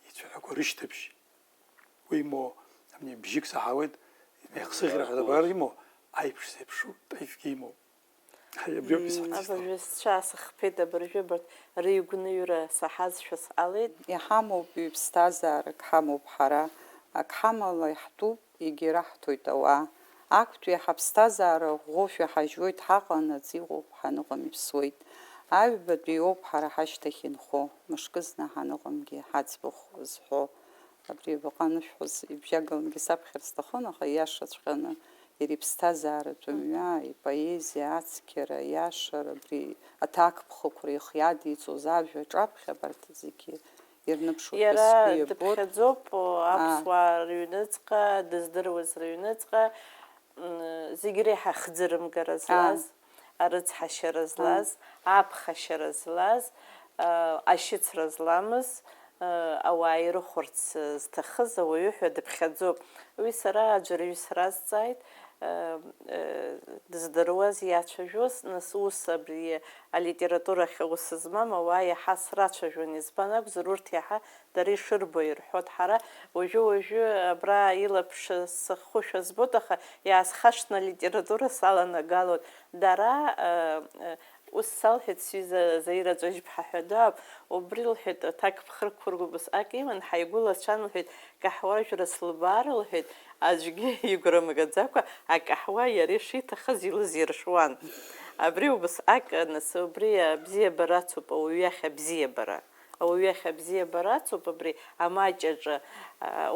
ицәаҳәақәа рышьҭыбжь. Уи имоу бжьык саҳауеит, имеихсыӷьра ҳәа Баграт имоу, аиԥш зеиԥшу Таифгьы имоуп. Абыржәы сҽаасыхԥеит, абыржәы рыгәныҩра саҳазшәа сҟалеит. Иҳамоуп ҩԥсҭазаарак, ҳамоуп ҳара, ак ҳамала иҳтәуп, егьи раҳҭоит ауаа. Актәи ҳаԥсҭазаара ӷәӷәоушәа ҳажәуеит, ҳаҟанаҵ иҟоуп, ҳаныҟам иԥсуеит. Аҩбатәи иоуп ҳара ҳашьҭахь инхо, мышкызны ҳаныҟамгьы ҳаӡбахә зҳәо. Абри баҟа анышәҳәоз ибжьагалагьы саԥхьар сҭахын, аха иашаҵәҟьаны иара иԥсҭазааратә мҩа, ипоезиа, ацқьара, иашара, абри аҭакԥхықәра ихиадиҵоз ажәа ҿаԥхьа абарҭ зегьы ирныԥшуп ҳәа сгәы иабоит. Иара дыԥхьаӡоуп аԥсуаа рыҩныҵҟа, дыздыруаз рыҩныҵҟа, зегь реиҳа хӡырымгара злаз, арыцҳашьара злаз, аԥхашьара злаз, ашьыцра зламыз, ауаа ирыхәарц зҭахыз ауаҩы ҳәа дыԥхьаӡоуп. Уи сара аӡәырҩы сразҵааит, дыздыруаз иацәажәоз, нас ус абри алитературахь ус змам ауаа иаҳа срацәажәон, избан акәзар урҭ иаҳа дара ишырбо ирҳәоит, ҳара уажәы абра илаԥш сыххушәа збоит, аха иаасхашҭны алитература саланагалоит. Дара ус салҳәеит сҩыза Заира Ҵәажә-ԥҳа ҳәа доуп, убри лҳәеит аҭак ԥхырқәырго усҟак иман, ҳаигәылацәан лҳәеит, каҳуажәра слыбаар лҳәеит, аӡәгьы игәра мгаӡакәа акаҳуа иара ишиҭахыз илызиршуан. Абри убасҟак нас убри абзиабара ацуп, ауаҩы иахь абзиабара. Ауаҩы иахь абзиабара ацуп абри амаҷаҿы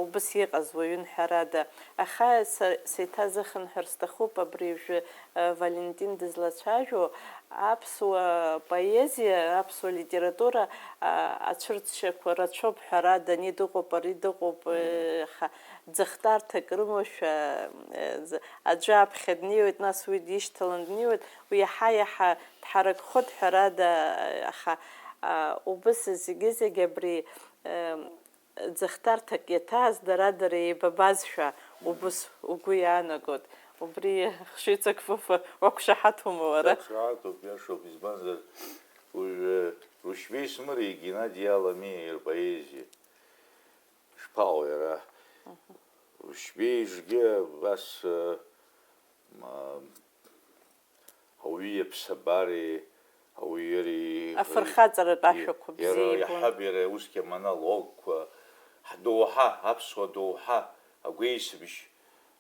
убас иҟаз уаҩынҳәарада. Аха сеиҭазыхынҳәыр сҭахуп абри уажәы Валентин дызлацәажәо, аԥсуа поезиа, аԥсуа литература ацәырҵшьақәа рацәоуп ҳәарада, ани дыҟоуп, ари дыҟоуп, ӡыхтарҭак рымоушәа аӡәы аԥхьа днеиуеит, нас уи дишьҭалан днеиуеит, уи иаҳа-иаҳа дҳаракхоит ҳәарада, аха убас зегьы абри ӡыхтарҭак иаҭааз дара еибабазшәа убас угәы иаанагот. Убри хшыҩҵак фыфа уақәшаҳаҭума уара? Уақәшаҳаҭуп, иашоуп, избанзар Рушьбеи Смыри Геннадий Аламеи рпоезиа шԥаҟоу иара. Рушьбеижгьы бас ауаҩы иаԥсабареи, ауаҩыреи Афырхаҵаратә ашәақәа бзиа ибон. иаҳаб иара усгьы амонологқәа, ҳдоуҳа, аԥсуа доуҳа, агәеисбжь,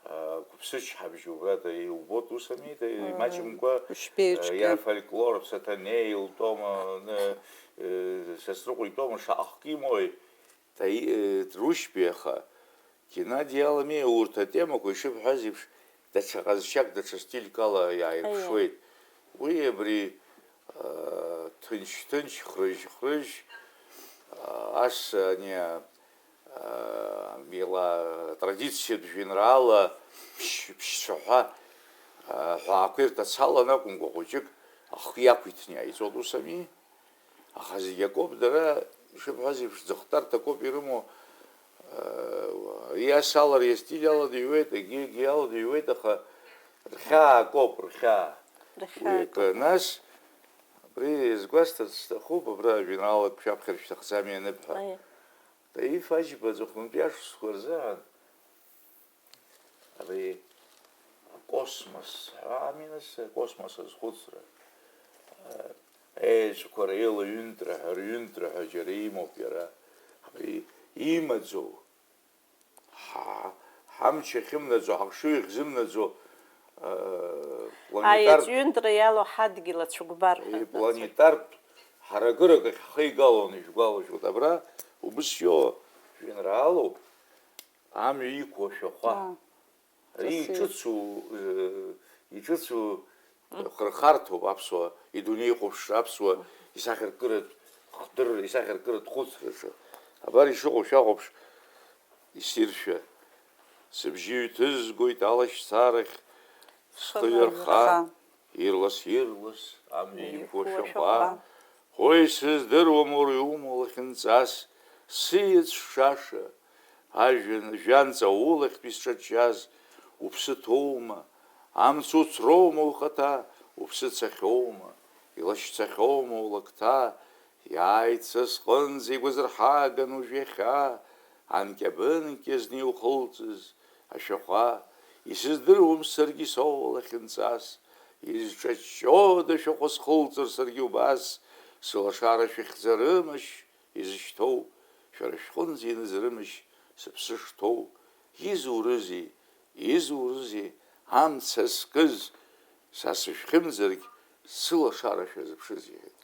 қәыԥсычҳабжь убрада иубот ус ами, имаҷымкәа иара фольклор, Саҭанеи илтәома, Сасрыҟәа итәома, шаҟахк имои, Рушьбеи аха Геннадий Аламеи урҭ атемақәа ишыбҳәаз еиԥш даҽа ҟазшьак, даҽа стильк ала иааирԥшуеит. Уи абри ҭынч-ҭынч, хрыжь-хрыжь, ас ани традициатә жәеинраала ԥшьцәаҳәа ҳәаақәа ирҭацалан акәымкәа хәыҷык ахы иақәиҭны иааиҵоит ус ами. Аха зегьы акоуп, дара ишыбҳәаз еиԥш ӡыхтарҭак ауп ирымоу, иас ала, стиль ала дыҩуеит, егьи ала дыҩуеит, аха рхьаа акоуп, рхьаа. Нас абри згәасҭарц сҭахуп, абра жәеинраалак шәаԥхьар шәҭахӡами аныбҳәа. Таиф Аџьба аҵыхәтәантәи ашықәсқәа рзыҳәан абри акосмос, ами нас акосмос азхәыцра, аеҵәқәа реилаҩынтра ҳәа, рҩынтра ҳәа џьара имоуп иара. Абри имаӡоу, ҳамч ахьымнаӡо, ҳахшыҩ ахьзымнаӡо Аеҵәҩынтра иалоу ҳадгьыл ацәыкәбар. Планетартә ҳаракырак ахь ҳхы игалон ишәгәалашәоит. Абра убысшьо жәеинраалоуп, амҩа иқәу ашәахәа. Ари иҿыцу хырхарҭоуп аԥсуа идунеихәаԥшра, аԥсуа исахьаркыратә хдыр, исахьаркыратә хәыцраҿы. Абар ишыҟоу шәахәаԥш исиршәа. Сыбжьы ҩҭызгоит алашьцарахь, схы ҩарха, ирлас-ирлас амҩа иқәу ашәахәа. Ой, сыздыруам уара иумоу лахьынҵас, сиеҵшаша, ажәҩанҵа улахьтәи сҿачаз, уԥсы ҭоума, амц уцроума ухаҭа, уԥсы цахьоума, илашьцахьоума улакҭа, иааит са сҟынӡа игәазырҳаган уажә иахьа, анкьабынкьа зны иухылҵыз ашәахәа, исыздыруам саргьы соуа лахьынҵас, изҿаччода ашәахәа схылҵыр саргьы убас, сылашара шәихьӡарымашь изышьҭоу, шәара шәҟынӡа инызрымашь сыԥсы шҭоу, изурызеи, амца скыз, са сышәхьымӡаргь сылашара шәазыԥшыз иҳәеит.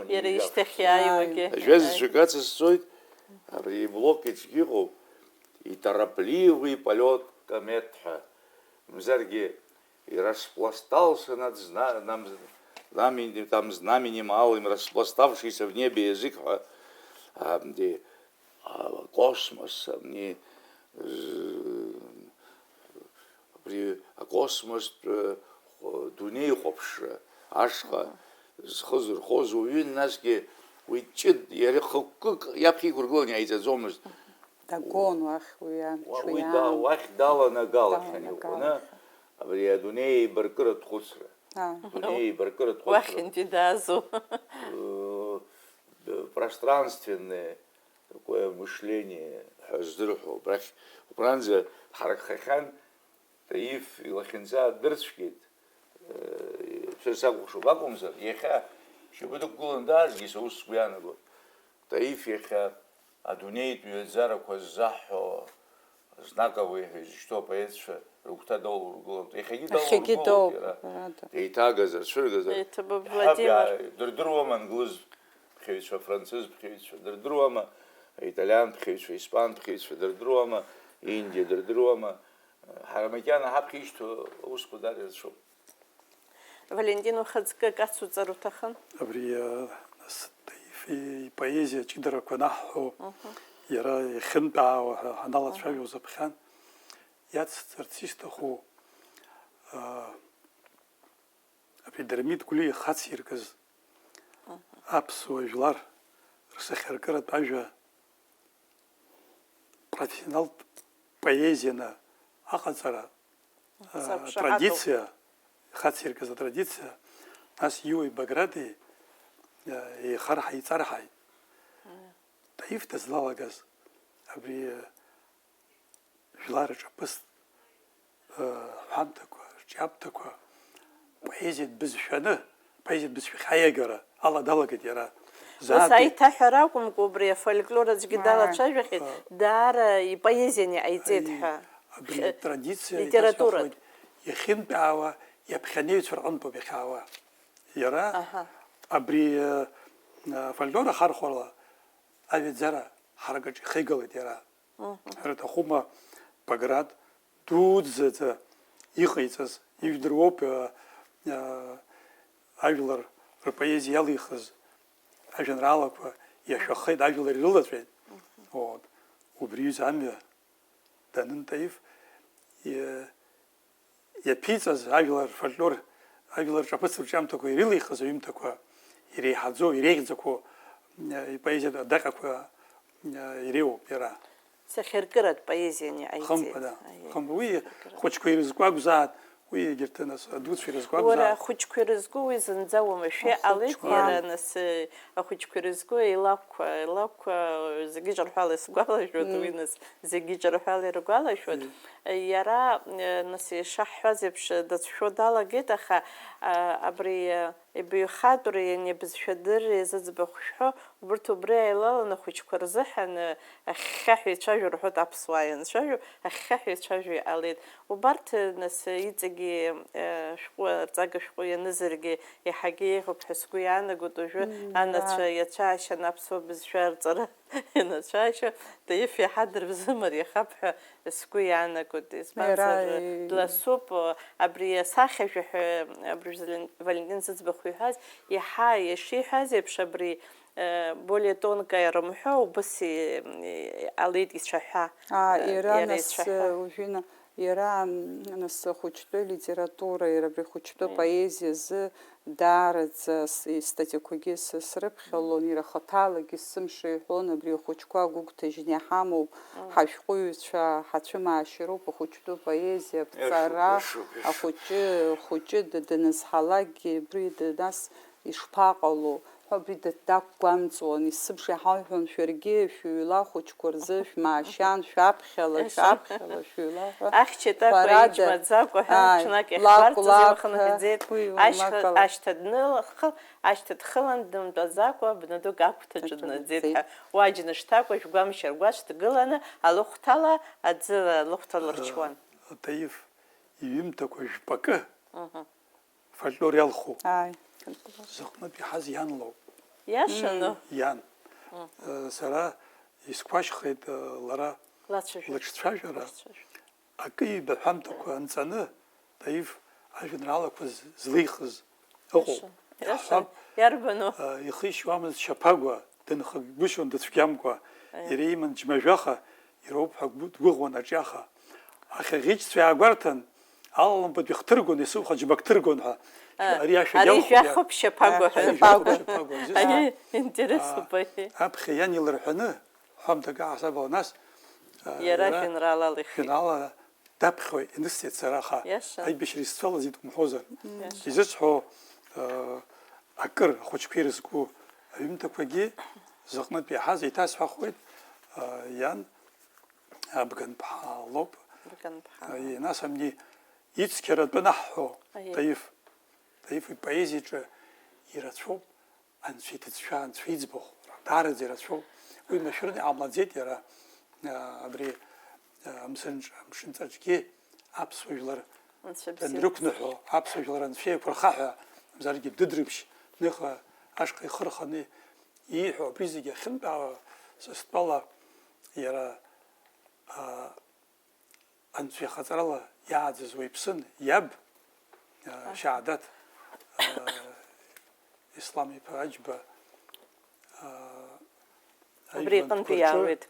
Иара ишьҭахь иааиуагьы. Ажәазаҵәык ацысҵоит, абри иблок иҿгьы ыҟоуп, иторопливый полет комет ҳәа, мзаргьы ираспластался над там знаменем алым, распластавшийся в небе язык, космос, акосмос дунеихәаԥшра, ашҟа зхы зырхоз уаҩы, насгьы уи ҷыд, иара хықәкык иаԥхьа иқәыргылан иааиҵаӡомызт. Дагон уахь уахь даланагалахьан иҟаны. абри адунеи еибаркыратә хәыцра. Адунеи еибаркыратә хәыцра. Уахьынтәи даазу. Пространственное такое мышление ҳәыздырҳәо. Убранӡа ҳаракхахьан Таиф илахьынҵа дырцәгьеит. Шәара сакәыхшоуп акәымзар, иахьа шьапы дықәгылан даазгьы ус сгәы иаанагоит. Таиф иахьа адунеитә ҩаӡарақәа ззаҳҳәо знаково ҳәа изышьҭоу апоетцәа рыгәҭа доургылан. Иахьагьы доургылоит иара. Еиҭагазар, цәыргазар. Дырдыруама англыз ԥхьаҩцәа, афранцыз ԥхьаҩцәа, дырдыруама аиталиан ԥхьаҩцәа, испан ԥхьаҩцәа, дырдыруама Индиа, дырдыруама. Ҳара макьана ҳаԥхьа ишьҭоу аусқәа дара ирацәоуп. Валентин ухаҵкы кацуҵар уҭахын? Абри Таифи ипоезиа ҷыдарақәа наҳҳәо, иара иахьынтәаауа ҳәа ҳаналацәажәоз аԥхьан, иацҵарц исҭаху Абдрамид Гәлиа ихац иркыз аԥсуа жәлар рсахьаркыратә ажәа профессионалтә поезианы аҟаҵара традициа, ихац иркыз атрадициа, нас Иуеи Багратии еихарҳа иҵарҳаит. Таиф дызлалагаз абри жәлар рҿаԥыцтә ҳәамҭақәа, рҿиамҭақәа поезиатә бызшәаны, поезиатә бызшәахь аиагара ала далагеит иара. Ус аиҭаҳәара акәымкәа убри афольклор аҿгьы далацәажәахьеит, даара ипоезианы иҟаиҵеит ҳәа. Абри традициа литературатә иахьынтәаауа, иаԥхьанеҩцәа рҟынтәоуп иахьаауа. Иара абри афольклор ахархәала аҩаӡара ҳаракаҿ ихеигалеит иара. Ҳраҭахума Баграт дуӡӡаӡа иҟаиҵаз, ижәдыруоуп ажәлар рпоезиа иалихыз ажәеинраалақәа иашәахеит, ажәлар ирылаҵәеит. Убри амҩа данын Таиф иаԥиҵаз ажәлар фольклор, ажәлар рҿаԥыцтә рҿиамҭақәа ирылихыз аҩымҭақәа иреиҳаӡоу, иреиӷьӡақәоу ипоезиатә адаҟьақәа иреиуоуп иара. Сахьаркыратә поезианы иҟаиҵеит. Хымԥа, уи хәыҷқәа ирызку акәзаат, уи егьырҭ нас адуцәа ирызку акәзаат. Уара ахәыҷқәа ирызку уи зынӡа уамашәа иҟалеит, иара нас ахәыҷқәа ирызку илакәқәа зегьы ҿырҳәала исгәалашәоит, уи нас зегьы ҿырҳәала иргәалашәоит. Иара нас ишаҳҳәаз еиԥш дацәшәо далагеит, аха абри ибаҩхатәреи ианибызшәадырреи зыӡбахә шәҳәо, убырҭ убри ааилаланы ахәыҷқәа рзыҳәан ахьхьаҳәа ицәажәо рҳәоит, аԥсуаа ианцәажәо ахьхьаҳәа ицәажәо иҟалеит. Убарҭ нас иҵегьы шәҟәы, арҵага шәҟәы ианызаргьы иаҳагьы еиӷьуп ҳәа сгәы иаанагоит. Уажәы анацәа иацәаашьан аԥсуа бызшәа рҵара ианацәаашьа, Таиф иаҳа дырбзымариахап ҳәа сгәы иаанагоит. Избанзар дласуп, абри асахьажәа ҳәа абри Валентин зыӡбахә иҳәаз, иаҳа ишиҳәаз еиԥш абри более тонкое рымҳәо убас иҟалеит ицәаҳәа. Иара нас ужәина, иара нас хәыҷтәы литература, иара абри хәыҷтәы поезиа зы даараӡа статиақәагьы срыԥхьалон, иара хаҭалагьы сымша иҳәон, абри ахәыҷқәа агәыгәҭажьны иҳамоуп, ҳашәҟәыҩҩцәа ҳацәымаашьароуп ахәыҷтәы поезиа, аԥҵара, ахәыҷы данызҳалакгьы абри нас ишԥаҟало, абри дақәгәамҵуан, исымша иҳамҳәон, шәаргьы шәыҩла хәыҷқәа рзы шәмаашьан, шәаԥхьала, шәыҩла ҳәа. Ахьчатакәа иџьмаӡакәа ҳәа ҽнак иахьбарҵаз имхынҳәӡеит, ашьҭа дхылан дымтәаӡакәа бна дук агәҭаҿы днаӡеит ҳәа. Уа џьнышҭакәа шәгәамшьа ргәаҿ дгыланы алыхәҭала аӡы алыхәҭала рчуан. Таиф иҩымҭақәа жәпакы фольклор иалху. Зыҟнытә иҳаз иан лоуп. Иашану? Иан. Сара исқәашьхеит лара лыҿцәажәара. Акы ибаҳәамҭақәа анҵаны Таиф ажәеинраалақәа злихыз ыҟоуп. Иарбану? Ихы ишьуамызт Шьаԥагәа, дынхагәышьон дыцәгьамкәа, иара иман џьмажәаха, ироуп ҳәа дгәыӷуан аҿиаха. Ахьаӷьычцәа иаагәарҭан, алалампатә ихҭыргон, исыуха џьмак ҭыргон ҳәа. Ари жәахуп Шьаԥагәа ҳәа. Интересуп. Аԥхьа иан илырҳәаны, ҳәамҭак ааҳасабала, нас иара жәеинраала лихит. Жәеинраала даԥхьоит инысҵеит сара, аха Иаша. аибашьра исцәалаз итәымҳәозар. Изыцҳо акыр ахәыҷқәа ирызку аҩымҭақәагьы зыҟнытә иаҳаз еиҭасҳәахуеит, иан Абган-ԥҳа лоуп. Нас амни ицқьаратәы наҳҳәо Таиф ипоезиаҿы ирацәоуп анцәа иҭыӡшәа, анцәа иӡбахә, даараӡа ирацәоуп. Уи машәырны иҟамлаӡеит иара абри амшынҵаҿгьы аԥсуа жәлар данрықәныҳәо, аԥсуа жәлар анцәа еиқәырха ҳәа мзаргьы Дыдрыԥшь ныха ашҟа ихырханы ииҳәо абри зегьы ахьынтәаауа са стәала иара анцәа ихаҵарала иааӡаз уаҩԥсын, иаб Шьаадат Ислам-иԥа Аџьба Убри иҟынтәи иаауеит.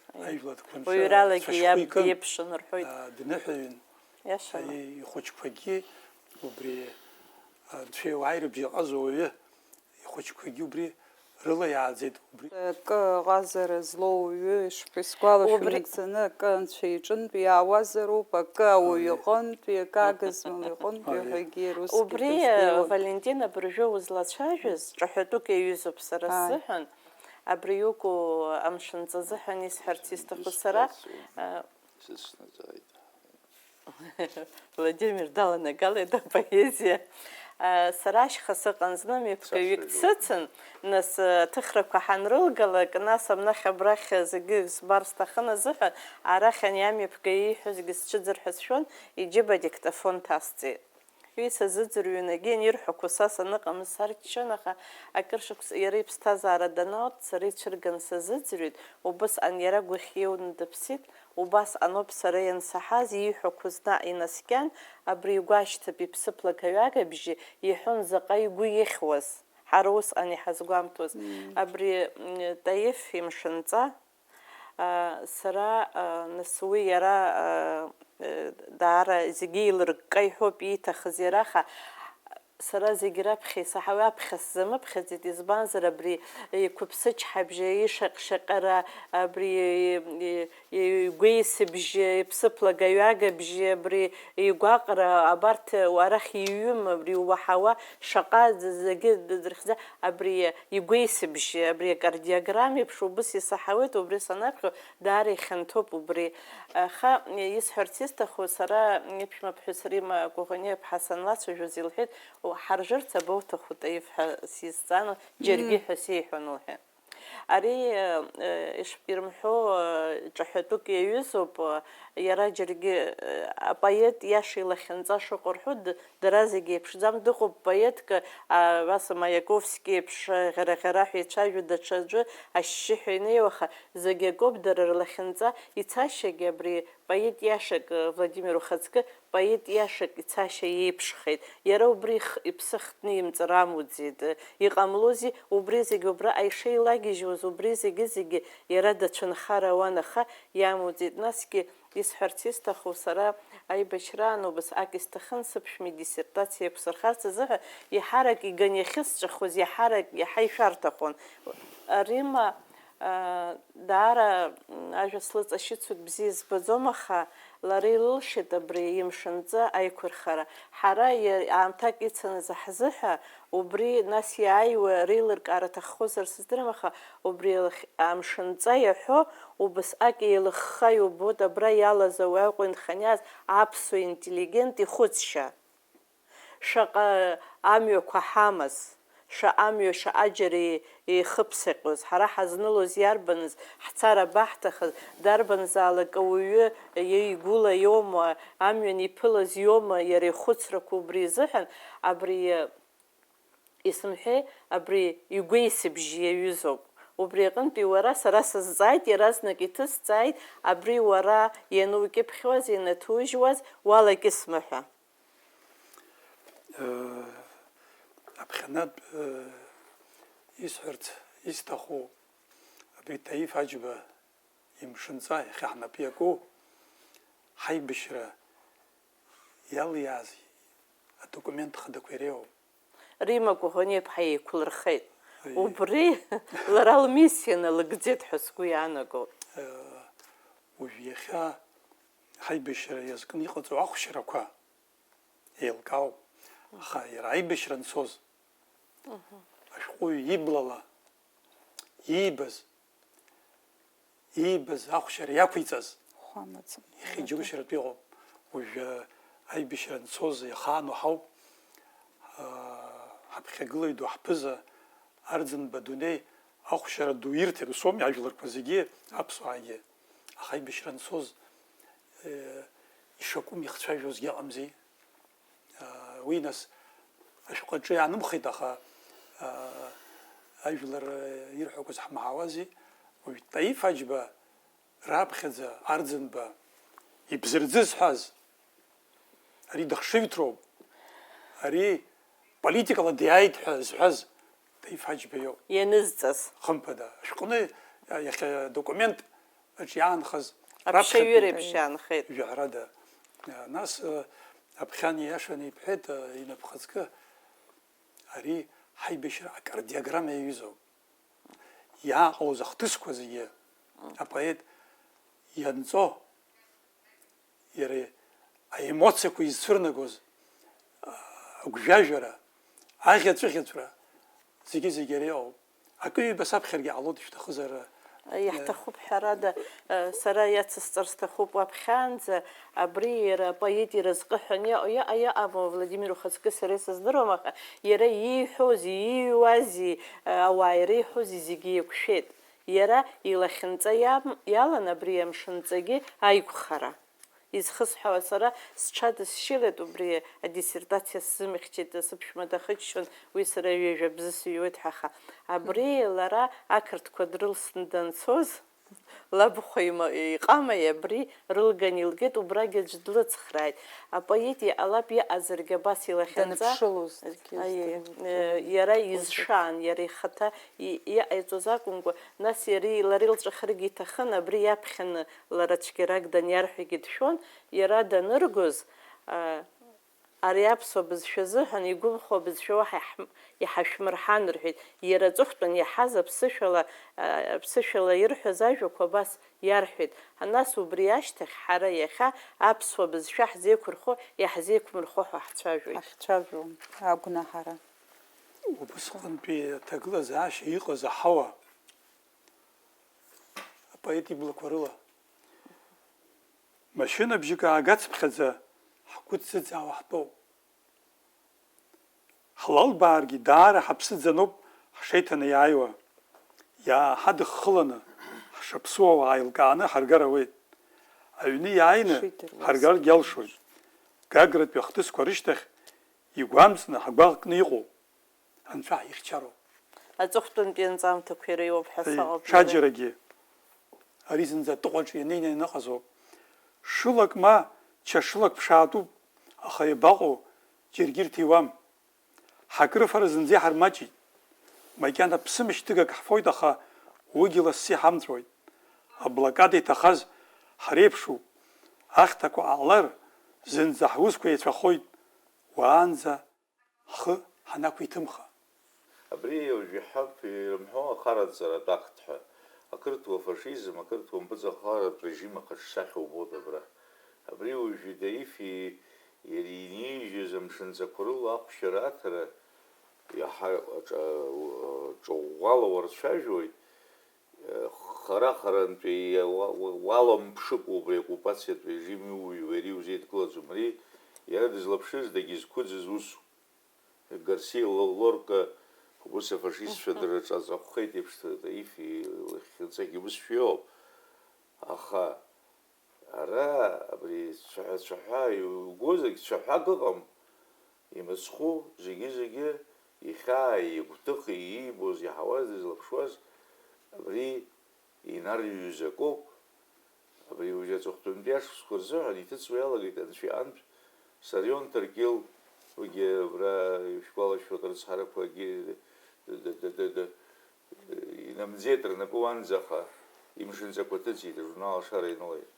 Уаҩралагьы иаб диеиԥшын рҳәоит. Дныҳәаҩын. Иаша. Ихәыҷқәагьы убри анцәа иуааи рыбжьы иҟаз ауаҩы ихәыҷқәагьы убри рыла иааӡеит. Акы ҟазара злоу уаҩы ишԥисгәалашәо нагӡаны акы анцәа иҿынтә иаауазароуп, акы ауаҩ иҟынтәи, акы агызмал иҟынтәи ҳәагьы русгьы Убри Валентин абыржәы узлацәажәоз ҿаҳәатәык иаҩызоуп сара сзыҳәан. Абри иуку амшынҵа азыҳәан исҳәарц исҭаху сара Владимир даланагалеит апоезиа. Сара ашьха сыҟан зны мҩаԥгаҩык дсыцын, нас аҭыхрақәа ҳанрылгалак, нас амнахь абрахь зегьы збар сҭахын азыҳәан, арахь ани амҩаԥгаҩ ииҳәо зегьы сҽыӡырҳәазшәон, иџьыба диктофон ҭасҵеит. Исазыӡырҩын ирҳәақәо са саныҟамыз сарччон, аха акыр шықәса иара иԥсҭазаара даналт, сара ицәырганы сазыӡырҩит, убасҟан иара гәыхьеиуны дыԥсит, убасҟан ауп сара иансаҳаз ииҳәақәоз наҟ инаскьан, абри игәашьҭып иԥсыԥлак аҩагабжьы иҳәон заҟа игәы ихьуаз, ҳара усҟан иҳазгәамҭоз. Абри Таиф имшынҵа сара нас уи иара даара зегьы еилыркка иҳәоуп ииҭахыз иара, аха сара зегьы раԥхьа исаҳауа аԥхьа сзамыԥхьаӡеит, избанзар абри иқәыԥсычҳабжьы, ишаҟьшаҟьара, абри игәеисыбжьы, иԥсыԥлага аҩагабжьы, абри игәаҟра, абарҭ арахь иҩым, абри уаҳауа шаҟа зегьы дырхьӡа, абри игәеисыбжьы, абри акардиограмма еиԥш убыс исаҳауеит, убри санаԥхьо даара ихьанҭоуп убри. Аха исҳәарц исҭаху сара иԥшәмаԥҳәыс Рима Коӷониа-ԥҳа санлацәажәоз илҳәеит, ҳаржырц абауҭаху Таиф ҳәа сизҵаан, џьаргьы ҳәа сиҳәон лҳәеит. Ари ирымҳәо ҿаҳәатәык иаҩызоуп, иара џьаргьы апоет иаша илахьынҵа шыҟоу рҳәо, дара зегьы еиԥшӡам, дыҟоуп поетк Васа Маяковски еиԥш ӷьара-ӷьараҳәа ицәажәо даҽаӡәы ашьшьыҳәа инеиуа, аха зегьы акоуп дара рлахьынҵа, ицашьагьы абри поет иашак Владимир ухаҵкы поет иашак ицашьа иеиԥшхеит. Иара убри иԥсы хтны имҵар амуӡеит, иҟамлози убри зегьы убра аишеилагьежьуаз убри зегьы иара дацәынхара ауан, аха иамуӡеит. Насгьы исҳәарц исҭаху сара аибашьраан убасҟак исҭахын сыԥшәма диссертациа еиқәсырхарц азыҳәан иаҳарак иган иахьысҿахоз иаҳарак иаҳа ишәарҭахон. Рима даара ажәа слыҵашьыцуеит бзиа избаӡом, аха лара илылшеит абри имшынҵа аиқәырхара. Ҳара аамҭак ицаныз ҳзыҳәа убри нас иааиуа реилыркаара аҭаххозар сыздырам, аха убри амшынҵа иаҳәо убасҟак еилыхха иубоит абра иалаз ауаҩ аҟәа инханиаз аԥсуа интеллигент ихәыцшьа. Шаҟа амҩақәа ҳамаз, амҩа шаҟаџьара еихыԥсаҟьоз, ҳара ҳазнылоз иарбаныз, ҳцара баҳҭахыз, дарбанзаалак ауаҩы игәыла иоума, амҩан иԥылаз иоума, иара ихәыцрақәа убри изыҳәан, абри исымҳәеи, абри игәеисыбжьы иаҩызоуп. Убри аҟынтәи уара сара сызҵааит, иаразнак иҭысҵааит, абри уара ианукьыԥхьуаз, ианаҭужьуаз, уалакьысма ҳәа. Аԥхьанатә исҳәарц исҭаху абри Таиф Аџьба имшынҵа иахьа ҳнапы иаку ҳаибашьра иалиааз адокумент хадақәа иреиуоуп. Рима Коӷониа-ԥҳа еиқәлырхеит. Убри лара лмиссиа налыгӡеит ҳәа сгәы иаанагоит. Уажә иахьа ҳаибашьра иазкны иҟаҵоу ахәшьрақәа еилкаауп, аха иара аибашьра анцоз ашәҟәыҩҩы иблала иибаз ахәшьара иақәиҵаз хәамаӡам. иахьа џьушьаратә иҟоуп. Уажәы аибашьра анцоз иахаану ҳауп, ҳаԥхьагылаҩ ду ҳԥыза Арӡынба Дунеи ахәшьара ду ирҭеит, ус ауми ажәларқәа зегьы аԥсуаагьы. Аха аибашьра анцоз ишакәым ихцәажәозгьы ыҟамзи. Уи нас ашәҟәаҿы иаанымхеит, аха ажәлар ирҳәақәаз ҳмаҳауази. Уажә Таиф Аџьба раԥхьаӡа Арӡынба ибзырӡызҳәаз ари дыхшыҩҭроуп, ари политикала диааит ҳәа зҳәаз Таиф Аџьба иоуп. Ианызҵаз. Хымԥада ашәҟәны иахьа документ аҿы иаанхаз Аԥшаҩыра еиԥш иаанхеит. жәаҳрада. Нас аԥхьан ииашаны иԥҳәеит инапхаҵкы, ари ҳаибашьра акардиограмма иаҩызоуп. Иааҟалоз ахҭысқәа зегьы апоет ианҵо, иара аемоциақәа изцәырнагоз агәжәажәара, аӷьаҵәыӷьаҵәра зегьы ари ауп. Акы ҩба саԥхьаргьы ҟалоит ишәҭахызар. Иаҳҭахуп ҳәарада, сара иацысҵар сҭахуп уаԥхьаанӡа, абри иара апоет иразҟы ҳәан иаҟамо Владимир Ухаҵкы сара исыздыруам, аха иара ииҳәози, ииҩуази, ауаа иреиҳәози зегьы еиқәшәеит. Иара илахьынҵа иалан абри амшынҵагьы аиқәхара. Изхысҳәауа сара сҽадысшьылеит убри адиссертациа сзымихьчеит, сыԥшәма дахыччон, уи сара ҩажәа бзы сыҩуеит ҳәаха. Абри лара ақырҭқәа дрылсны данцоз, лабхәа иҟамеи абри рылган илгеит, убрагьы аӡә длыцхрааит. Апоет иҟалап иҟазаргьы абас илахьынҵа иара изшаан, иара ихаҭа иҟаиҵоз акәымкәа, нас лара илҵәахыргьы иҭахын, абри иаԥхьаны лара цәгьарак даниарҳәагьы дшәон, иара даныргоз ари аԥсуа бызшәа азыҳәан игәымхо абызшәа уаҳа иҳашәмырҳан рҳәеит. Иара аҵыхәтәан иаҳаз аԥсышәала ирҳәаз ажәақәа абас иарҳәеит. Нас убри ашьҭахь ҳара иахьа аԥсуа бызшәа ҳзеиқәырхо, иаҳзеиқәмырхо ҳәа ҳцәажәоит. Ҳцәажәон агәнаҳара. Убысҟантәи аҭагылазаашьа иҟаз аҳауа апоет иблақәа рыла машьынабжьык аагацыԥхьаӡа ҳгәы ҭзыӡаауа ҳтәоуп. Ҳлалбааргьы даара ҳаԥсыӡаноуп ҳшеиҭаны иааиуа. Иааҳадыххыланы ҳшаԥсуа ааилкааны ҳаргар ауеит. Аҩны иааины ҳаргаргьы алшоит. Гагратәи ахҭысқәа рышьҭахь игәамҵны ҳгәаҟны иҟоуп. Анцәа ҳихьчароуп. Аҵыхәтәантәи анҵамҭақәа иреиуоуп ҳәа саҟоуп. Ҽаџьарагьы ари зынӡа аҭыҟәаҿы ианеины ианыҟазоуп. Шылак ма чашылак ԥшаатәуп, аха иабаҟоу џьаргьы ирҭиуам. Ҳакрыфара зынӡа иҳармаҷит. Макьана ԥсымшьҭыгак ҳфоит, аха уигьы лассы иҳамҵәоит. Аблакада иҭахаз ҳреиԥшуп. Ахьҭақәа ҟаалар зынӡа ҳусқәа еицәахоит. Уаанӡа ҳхы ҳанақәиҭымха. Абри уажәы иҳәап ирымҳәо ахараӡара атәахт ҳәа. Ақырҭуа фашизм, ақырҭуа мпыҵахаратә режим ахаҿсахьа убоит абра. Абри уажәы Таиф иара инижьыз амшынҵақәа рыла ахәшьара аҭара иаҳа ҿыӷәӷәала уарцәажәоит. Хара-харантәи уаламԥшып убри оккупациатә режим иуҩуа, иара иузеидкылаӡом. Ари иара дызлаԥшыз, дагьизқәыӡыз усуп. Гарсиа Лорка ус афашистцәа дырҿаҵахәхеит еиԥш Таиф илахьынҵагьы усшәа иоуп. Аха ара абри цәаҳәа иугозагь цәаҳәак ыҟам. Имыцхәу зегьы ихьаа, игәҭыха, иибоз, иаҳауаз, дызлаԥшуаз абри инарҩыз акоуп. Абри уажәы аҵыхәтәантәи ашықәсқәа рзыҳәан иҭыҵуа иалагеит анцәа иҟынтә Сарион Ҭаркьыл, уигьы абра ишәгәалашәоит арыцҳарақәагьы инамӡеит рнапы уанӡаха имшынҵақәа ҭыҵит, ажурнал ашара инылеит.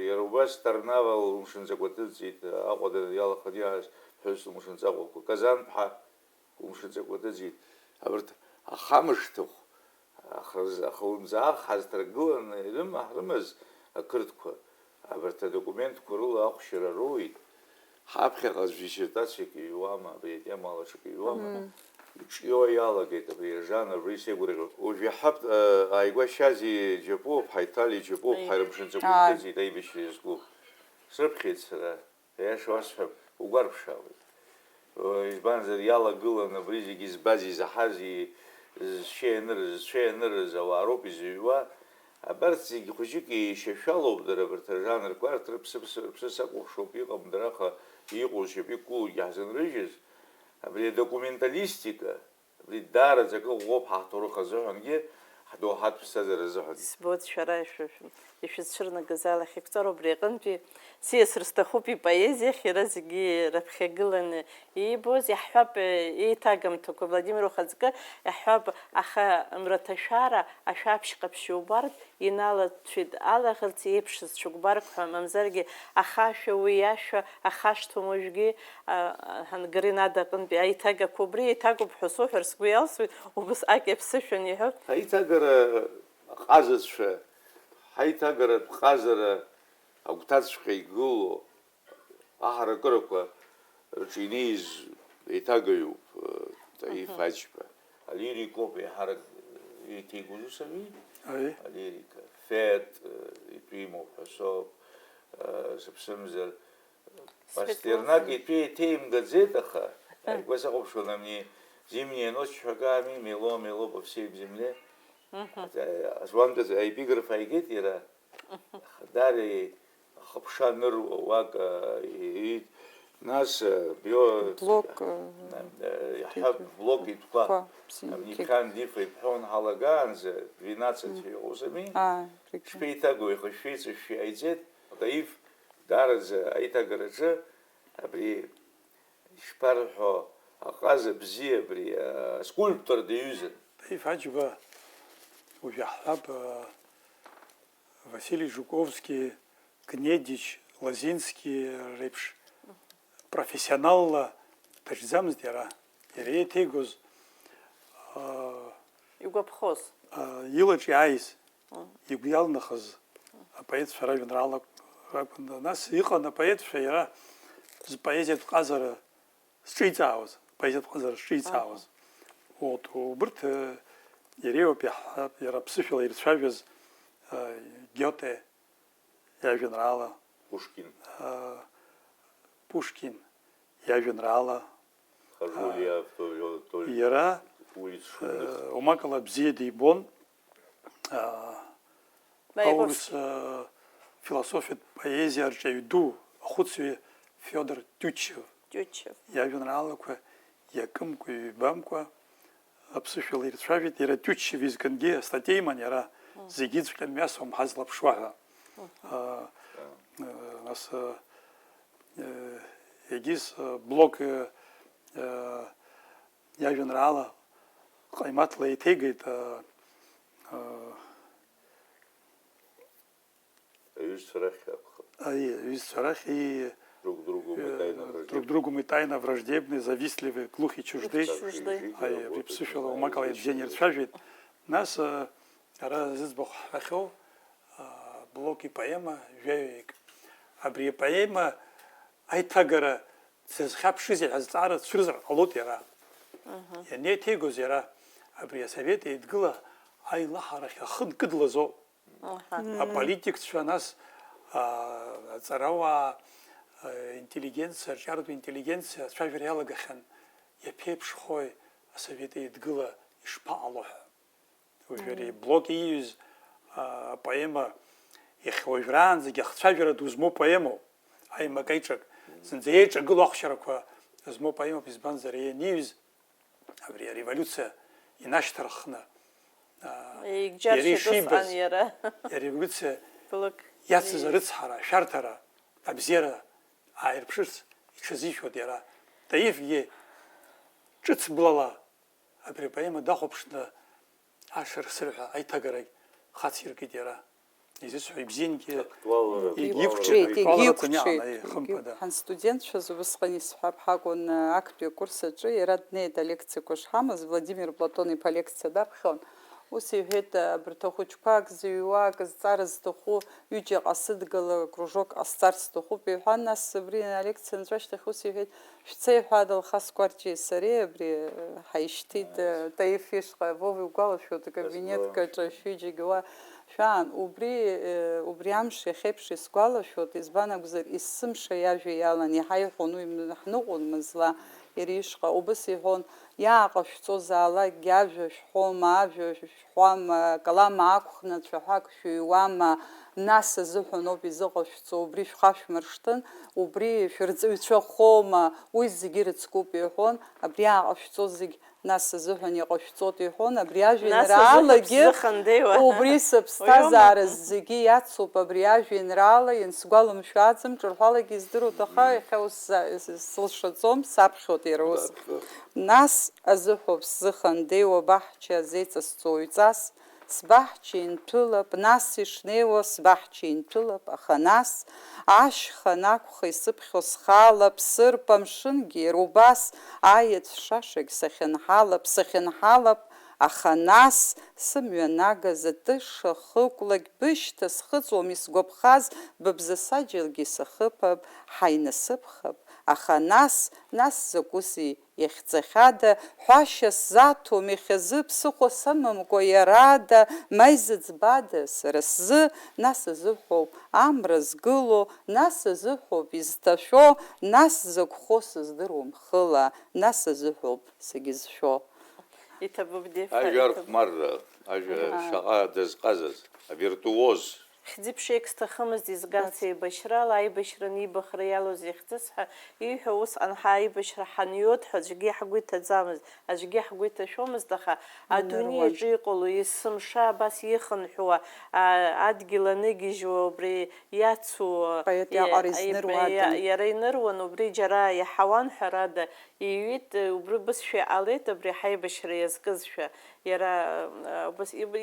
Иара убас Ҭарнавал умшынҵақәа ҭыҵит, Аҟәада иалаханы иааз ԥҳәыс лымшынҵақәақәа, Казанԥҳа умшынҵақәа ҭыҵит. Абарҭ ахамышҭыхә, ахлымӡаах ҳазҭаргыланы ирымаз ақырҭқәа абарҭ адокументқәа рыла ахәшьара роуит. Ҳаԥхьаҟа диссертациак иҩуама, абри атемала ҽак иҩуама, иҿио иалагеит абри ажанр, абри сеигәырӷьо. Уажә иаҳаб ааигәа Шьази џьапоуп, Ҳаиҭали џьапоуп, ҳаирмшынҵақәиҭызи таибашьра иазку. Срыԥхьеит сара, аиаша уасҳәап, угәарԥшаауеит. Избанзар иалагылан абри зегьы избаз, изаҳаз, зцәеианырыз ауаа роуп изыҩуа. Абарҭ зегьы хәыҷык еишьашәалоуп дара абарҭ ажанрқәа, арҭ рыԥсы сакәыхшоуп, иҟам дараха иҟоу шьапык-кәылкгьы ҳзынрыжьыз. Абри адокументалистика, абри даараӡа акы ӷәӷәоуп ҳаҭоурых азыҳәангьы, ҳдоуҳатә ԥсҭазаара азыҳәангьы. Збоит шәара ишәыцәырнагаз алахьеиқәҵара убри аҟынтәи сиасыр сҭахуп ипоезиахь иара зегьы раԥхьагыланы иибоз, иаҳҳәап еиҭагамҭақәа Владимир Ухаҵкы иаҳҳәап, аха мраҭашәара ашәаԥшь ҟаԥшь иубартә иналаҭәеит алаӷырӡ еиԥшыз ҽыгәбарк ҳәа, мамзаргьы ахашәа уи иашәа ахашҭуам уажәгьы Ҳангаринада аҟынтәи аиҭагақәа убри еиҭагоуп ҳәа соуҳәар сгәы иалсуеит, убасҟак иаԥсышәан иҳәап. Аиҭагара ҟазацәа, ҳаиҭагаратә ҟазара агәҭаҵәҟьа игыло аҳаракырақәа рҿы инеиз еиҭагаҩуп Таиф Аџьба. Алирикоуп еиҳарак еиҭеигоз усами, алирика. Фет итәы имоуп ҳәа соуп, сыԥсымзар. Пастернак итәы еиҭеимгаӡеит, аха ааигәа саҟәыԥшуан ами зимниа ночь шәагами, мело по всей земле. Звамтаз аепиграф ааигеит иара, дари хыԥша аныруа уак иит, нас блок итәқәа Никан Дифа иԥҳәон ҳалагаанӡа 12 иҟоузами, шԥеиҭагоу ихышәшәеи ҵышәшәеи ааиӡеит. Таиф даараӡа аиҭагараҿы абри ишԥарҳәо аҟаза бзиа абри скульптор диҩызан. Таиф Аџьба уажә иаҳҳәап Василий Жуковски, Гнедич, Лозински реиԥш профессионалла даҿӡамызт иара. Иара еиҭеигоз Игәаԥхоз. Илаҿ иааиз, игәы иалнахыз апоетцәа ражәеинраалақәа ракәын. Нас иҟан апоетцәа иара зпоезиатә ҟазара зҿиҵаауаз, поезиатә ҟазара зҿиҵаауаз. Убырҭ иреиуоуп иара ԥсышәала ирцәажәаз Гьоте иажәеинраала, Пушкин иажәеинраала. Иара умакала бзиа дибон, аурыс философиатә поезиа арҿиаҩ ду ахәыцҩы Фиодор Тютчев иажәеинраалақәа иакымкәа ҩбамкәа аԥсышәала ирцәажәеит. Иара Тютчев изкынгьы астатиа иман иара зегьы иҵәҟьа мҩасуам ҳазлаԥшуа ҳәа. Нас егьыс блок иажәеинраала ҟаимаҭла еиҭеигеит аҩызцәа рахь друг другу мы тайно враждебны, завистливы, глухи, чужды. Абри ԥсышәала умакала ибжьаны ирцәажәеит. Нас ара зыӡбахә ҳҳәахьоу блок ипоема жәаҩаҩык. Абри ипоема аиҭагара дзазхьаԥшыз ҳәа азҵаара дцәырзар ҟалоит иара. Ианеиҭеигоз иара абри асовет еидгыла аилаҳарахь ахы нкыдлазоуп. Аполитикцәа, нас аҵарауаа, интеллигенциа, арҿиаратәы интеллигенциа ацәажәара иалагахьан, иаԥеиԥшхои асовет еидгыла ишԥаҟало ҳәа. Уажәы ари блок ииҩыз апоема иахьуажәраанӡагьы ахцәажәара ду змоу поемоуп. Аимакаиҿак зынӡа еиҿагыло ахәшьарақәа змоу поемоуп. Избанзар ианиҩыз абри ареволиуциа инашьҭарххны ареволиуциа иацыз арыцҳара, ашәарҭара, абзиара ааирԥшырц иҽазишәоит иара. Таифгьы ҿыц блала абри апоема дахәаԥшны ашыр-сырҳәа аиҭагарагь хациркит иара. Изысҳәо ибзиангьы иқәҿиеит, хымԥада. Ҳанстудентцәаз убасҟан исҳәап, ҳакәын актәи акурс аҿы иара днеит алекциақәа шҳамаз, Владимир Платон иԥа алекциа даԥхьон. ус иҳәеит абарҭ ахәыҷқәак зыҩуа, акызҵара зҭаху ҩыџьа ҟасыдгыла кружок ҟасҵарц сҭахуп иҳәан, нас абри алекциа анҵәа ашьҭахь ус иҳәеит, шәцеи ҳәа Алхас Кәарҷиеи сареи абри ҳаишьҭит Таиф ишҟа, Вова иугәалашәоит акабинеткаҿы шәҩыџьагьы уа шәаан, убри амш иахьеиԥш исгәалашәоит, избан акәзар есымша иажәа иалан иҳаиҳәон, уи ҳныҟәон мызла иара ишҟа, убас иҳәон, иааҟашәҵозаалакгь ажәа шәҳәома, ажәа шәҳәуама, калам аақәхны цәаҳәак шәыҩуама, нас азыҳәан ауп изыҟашәҵо, убри шәхашәмыршҭын, убри шәырҵаҩцәахома, уи зегьы рыцкуп иҳәон, абри ааҟашәҵо зегь нас азыҳәан иҟашәҵоит иҳәон, абри ажәеинраалагьы убри сыԥсҭазаара зегьы иацуп, абри ажәеинраала иансгәаламшәаӡам, ҿырҳәалагьы издыруеит, аха иахьа ус сылшаӡом, саԥхьоит иара ус. Нас азыҳәоуп сзыхандеиуа баҳча зеиҵасҵоҩҵас, сбаҳча инҭәылап, нас ишнеиуа сбаҳча инҭәылап, аха нас ашьха накәха исыԥхьо схалап, сырп амшынгьы иара убас аиаҭ шашагь сахьынҳалап, аха нас сымҩанагаз атыша хыкәлагь бышьҭа схыҵуам исгәаԥхаз, быбзасаџьалгьы сахыԥап, ҳаинасыԥхап, аха нас закәызи иахьӡахьада, ҳәашьа сзаҭом иахьазы ԥсыхәа сымамкәа иарада, ма изыӡбада сара сзы, нас азыҳәоуп амра згыло, нас азыҳәоуп изҭашәо, нас закәхо сыздыруам хыла, нас азыҳәоуп сегьызшәо. Ажәа архәмарра, ажәа шаҟа дазҟазаз, авиртуоз. Хьӡи-ԥшеик зҭахымызт изгарц еибашьрала, аибашьра анибахра иалоз ихьӡыс ҳәа ииҳәо усҟан аибашьра ҳаниоит ҳәа аӡәгьы ҳгәы иҭаӡамызт, аӡәгьы ҳгәы иҭашәомызт, аха адунеи аҿы иҟало есымша абас ихынҳәуа, адгьыл аныгьежьуа, убри иацу иара иныруан, убри џьара иаҳауан ҳәарада, иҩит, убри бызшәа иҟалеит абри ҳаибашьра иазкызшәа. Иара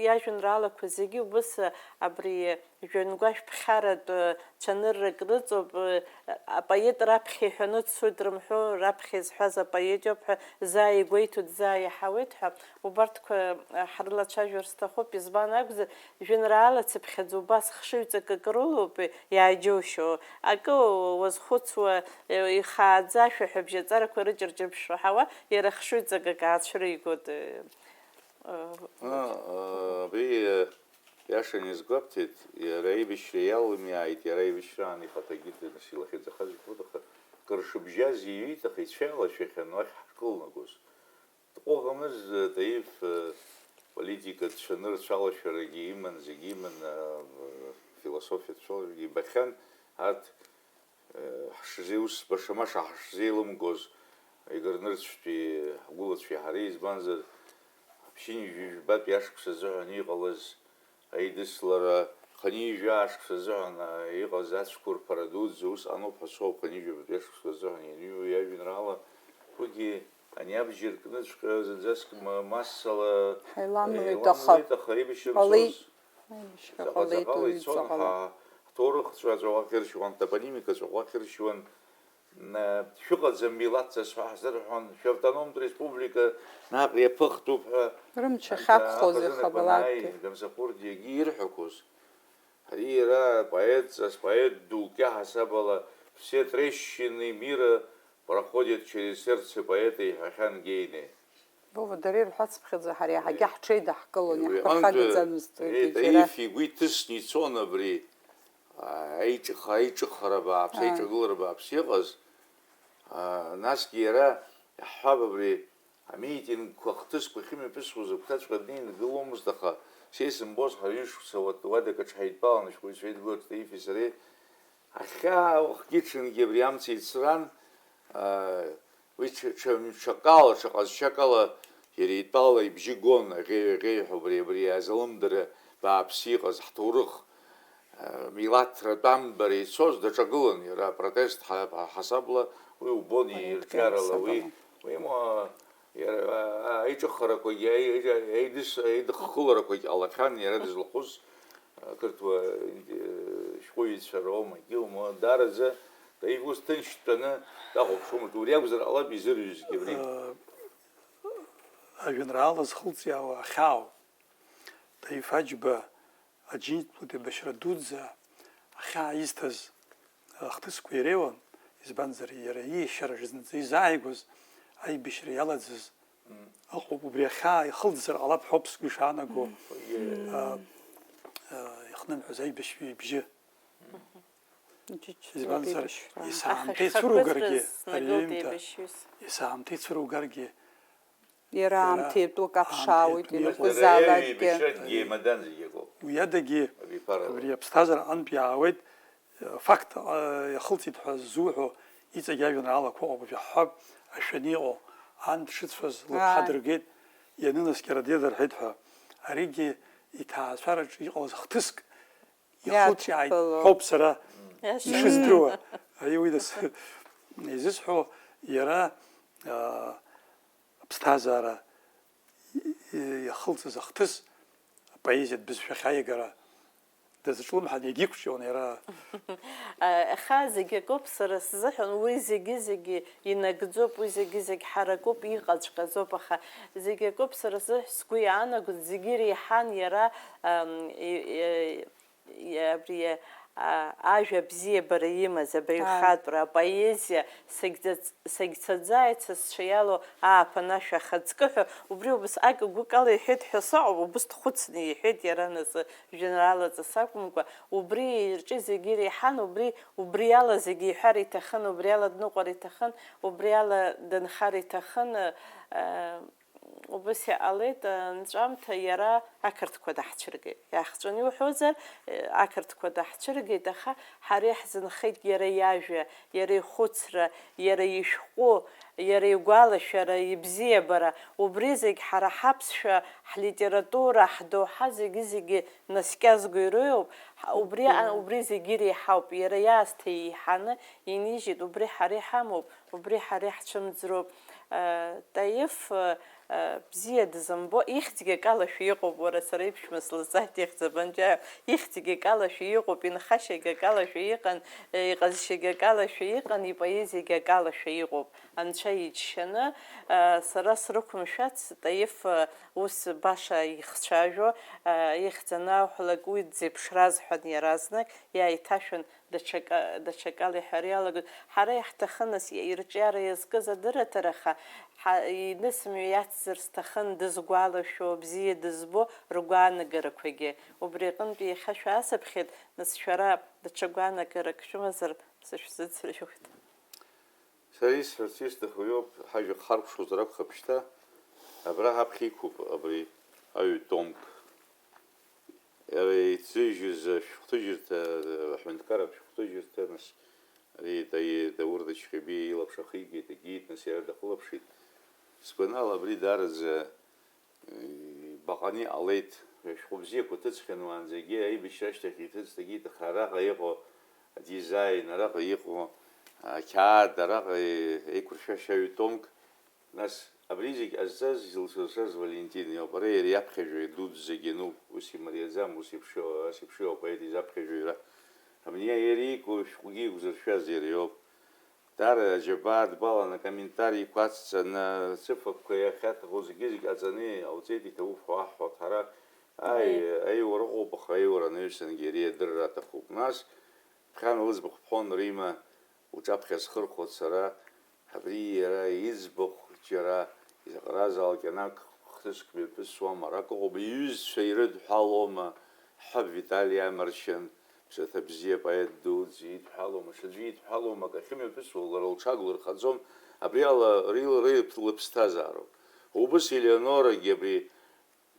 иажәеинраалақәа зегьы убыс абри жәҩангәашә ԥхьаратә цәаныррак рыҵоуп, апоет раԥхьа иҳәаны дцоит рымҳәо, раԥхьа изҳәаз апоет иоуп ҳәа заа игәеиҭоит, заа иаҳауеит ҳәа, убарҭқәа ҳрылацәажәар сҭахуп, избан акәзар, жәеинраала цыԥхьаӡа убас хшыҩҵак акы рылоуп иааџьоушьо, акы уазхәыцуа ихааӡа шәаҳәабжьаҵарақәа рыҷырҷырԥшуа ҳауа, иара хшыҩҵак ак аацәыригоит. Абри иаша низгәабҭеит, иара аибашьра иалымиааит, иара аибашьраан ихаҭагьы илахьыӡахаз ифоит, аха кыршыбжьаз иҩит, аха ицәалашәахьан уахь ҳшкылнагоз. Дҟәыӷамыз Таиф политика дцәанырцәалашәарагьы иман, зегьы иман, философиа дцәалашәарагьы ибахьан, арҭ ус башамаша ҳашзеилымгоз игарнырцәтәи ҳгәылацәеи ҳареи избанзар ԥшьынҩажәи-жәбатәи ашықәс азыҳәан иҟалаз аидыслара, ханижәи ашықәс азыҳәан иҟаз ацәқәырԥара дуӡӡа усҟан ауп ҳәа соуп, ханижәи-жәбатәи ашықәс азыҳәан ианиҩуа иажәеинраала, уигьы ани абџьар кныҵәҟьа зынӡаск массала еиламлеит, аха аибашьра рцоз заҟа-заҟала ицон, ҳҭоурыхцәа ҵәаӷәак иршьуан, топонимика ҵәаӷәак иршьуан, шәыҟаӡам милаҭҵас ҳәа ҳзырҳәон, шәавтономтә республика наҟ иаԥыхтәуп ҳәа Гамсахурдиагьы ирҳәақәоз. Ари иара поэт дук иаҳасабала все трещины мира проходят через сердце поэта иҳәахьан Гейне. Вова, дара ирҳәацыԥхьаӡа ҳара иаҳагьы ҳҽеидаҳкылон, иаҳԥырхагаӡамызт. Таиф игәы иҭысны ицон абри аиҿыхара бааԥс, аиҿагылара бааԥс иҟаз, насгьы иара иаҳҳәап абри амитингқәа хҭысқәа ахьымҩаԥысуаз агәҭаҵәҟьа днеины дгыломызт, аха сеисымбоз ҳаҩышықәса уадак аҿы ҳаидтәалан ашәҟәыҩҩцәа Едгәыр Таифи сареи ахьаа уахгьы-ҽынгьы абри амца ицран, уи ҽа ҟазшьакала иара итәала ибжьы гон аӷьеҩ-аӷьеҩҳәа абри азалымдара бааԥс иҟаз ҳҭоурых милаҭратә амбара ицоз даҿагылан иара апротест ҳасабла, уи убон ирҿиарала, уи аиҿыхарақәагьы аидыххыларақәагьы ҟалахьан иара дызлахәыз ақырҭуа шәҟәыҩҩцәа роума егьыума, даараӡа Таиф ус ҭынч дтәаны дахәаԥшуамызт, убри акәзар ҟалап изырҩызгьы абри. Ажәеинраала зхылҵиаауа ахьаау Таиф Аџьба Аџьынтәи Башьрадуӡе ахьаа изҭаз ахҭысқәа иреиуан, избанзар иара иешьараҿы зынӡа изааигәаз аибашьра иалаӡыз ыҟоуп, убри ахьаа ихылҵзар ҟалап ҳәоуп сгәы ишаанаго ихнымҳәыз аибашьҩы ибжьы. Избанзар исаамҭа ицәыругаргьы, ари аҩымҭа исаамҭа ицәыругаргьы Иара аамҭа иатәук аԥшаауеит, ианакәызаалакгьы. Уи адагьы абри аԥсҭазаара аҟнытә иаауеит факт иахылҵит ҳәа ззуҳәо иҵегь ажәеинраалақәа ыҟоуп, иаҳҳәап ашәаны иҟоу ан дшыцәаз лыԥҳа дыргеит, ианынаскьара диадырҳәеит ҳәа. Аригьы иҭаацәараҿы иҟалаз хҭыск ихылҿиааит ҳәоуп сара ишыздыруа. Ари уи изысҳәо иара аԥсҭазаара иахылҵыз ахҭыс апоезиатә бызшәахь аиагара дазыҿлымҳан иагьиқәҿион иара. Аха зегьы акоуп сара сзыҳәан, уи зегьы инагӡоуп, уи зегьы ҳаракоуп, иҟаҵәҟьазоуп, аха зегьы акоуп сара сгәы иаанагоит, зегьы реиҳан иара абри ажәа бзиабара имаз, абаҩхатәра, апоезиа сагьцаӡааит сасцәа иалоу ааԥын ашәа ахаҵкы ҳәа, убри убасҟак гәыкала иҳәеит ҳәа саҟоуп, убас дхәыцны иҳәеит иара нас жәеинраалаҵас акәымкәа, убри ирҿы зегьы реиҳан, убри ала зегьы иҳәар иҭахын, убри ала дныҟәар иҭахын, убри ала дынхар иҭахын. Убас иҟалеит анҵәамҭа иара ақырҭқәа даҳцәыргеит. Иаахҵәаны иуҳәозар, ақырҭқәа даҳцәыргеит, аха ҳара иаҳзынхеит иара иажәа, иара ихәыцра, иара ишәҟәы, иара игәалашәара, ибзиабара, убри зегь ҳара ҳаԥсшәа, ҳлитература, ҳдоуҳа зегьы наскьазго ироуп, убри зегьы реиҳауп, иара иаасҭа иеиҳаны инижьит, убри ҳара иҳамоуп, убри ҳара иҳцәымӡроуп. Таиф бзиа дызымбо, ихьӡгьы акалашәа иҟоуп, уара сара иԥшәма слызҵааит ихьӡ абанџьаҩ, ихьӡгьы акалашәа иҟоуп, инхашьагьы акалашәа иҟан, иҟазшьагьы акалашәа иҟан, ипоезиагьы акалашәа иҟоуп. Анцәа иџьшьаны сара срықәымшәац, Таиф ус баша ихцәажәо, ихьӡ анаҳәалак уи дзеиԥшраз ҳәан иаразнак иааиҭашәан даҽакала иҳәара иалагоит. Ҳара иаҳҭахын нас ирҿиара иазкыз адырраҭараха, инысымҩа иацзар сҭахын дызгәалашәо, бзиа дызбо ргәаанагарақәагьы. Убри аҟнытә иахьа шәаасыԥхьеит, нас шәара даҽа гәаанагарак шәымазар сышәзыӡрыжьуеит. Сара исҳәарц исҭаху иоуп, ҳажәа харԥшуазар акәхап шьҭа, абра ҳаԥхьа иқәуп абри аҩ-томк. Иара иҭзыжьыз шәҟәҭыжьырҭа, аҳәынҭқарратә шәҟәҭыжьырҭа, нас ари Даур Дачхьеби илаԥш ахигеит, егьит, нас иара дахылаԥшит. Сгәанала абри даараӡа баҟаны иҟалеит, шәҟәы бзиақәа ҭыҵхьан уаанӡагьы, аибашьра ашьҭахь иҭыҵҭагьы, аха араҟа иҟоу адизайн, араҟа иҟоу ақьаад, араҟа еиқәыршәашьа аҩ-томк, нас абри зегь ҟазҵаз изылсыршаз Валентин иоуп, ара иара иаԥхьажәаҩ дуӡӡагьы ануп, ус имариаӡам, ус иԥшыу апоет изаԥхьажәаҩра. Абни иара иику шәҟәгьы игәзыршәаз иара иоуп. Дара аџьабаа дбалан, акомментариқәа ҟәацҵаны, цыфақәа иахьаҭаху зегьы ҟаҵаны иҟауҵеит, иҭауп ҳәа аҳҳәот, ҳара аиуара ыҟоуп, аха аиуара анаҩсангьы иара иадырра аҭахуп. Нас ԥхьана лыӡбахә бҳәон Рима, уҿаԥхьа схырхәот сара, абри иара иӡбахә џьара изаҟаразаалак ианак хҭыск мҩаԥысуам, арак ыҟоуп, иҩызцәа ирыдҳәалома, ҳәаб Витали Амаршьын, ԥсаҭа бзиа поет дуӡ идҳәалома, ҽаӡәы идҳәалома, ак ахьымҩаԥысуа лара лҽага лырхаӡом, абри ала лыԥсҭазаароуп. Убас Елеонорагьы абри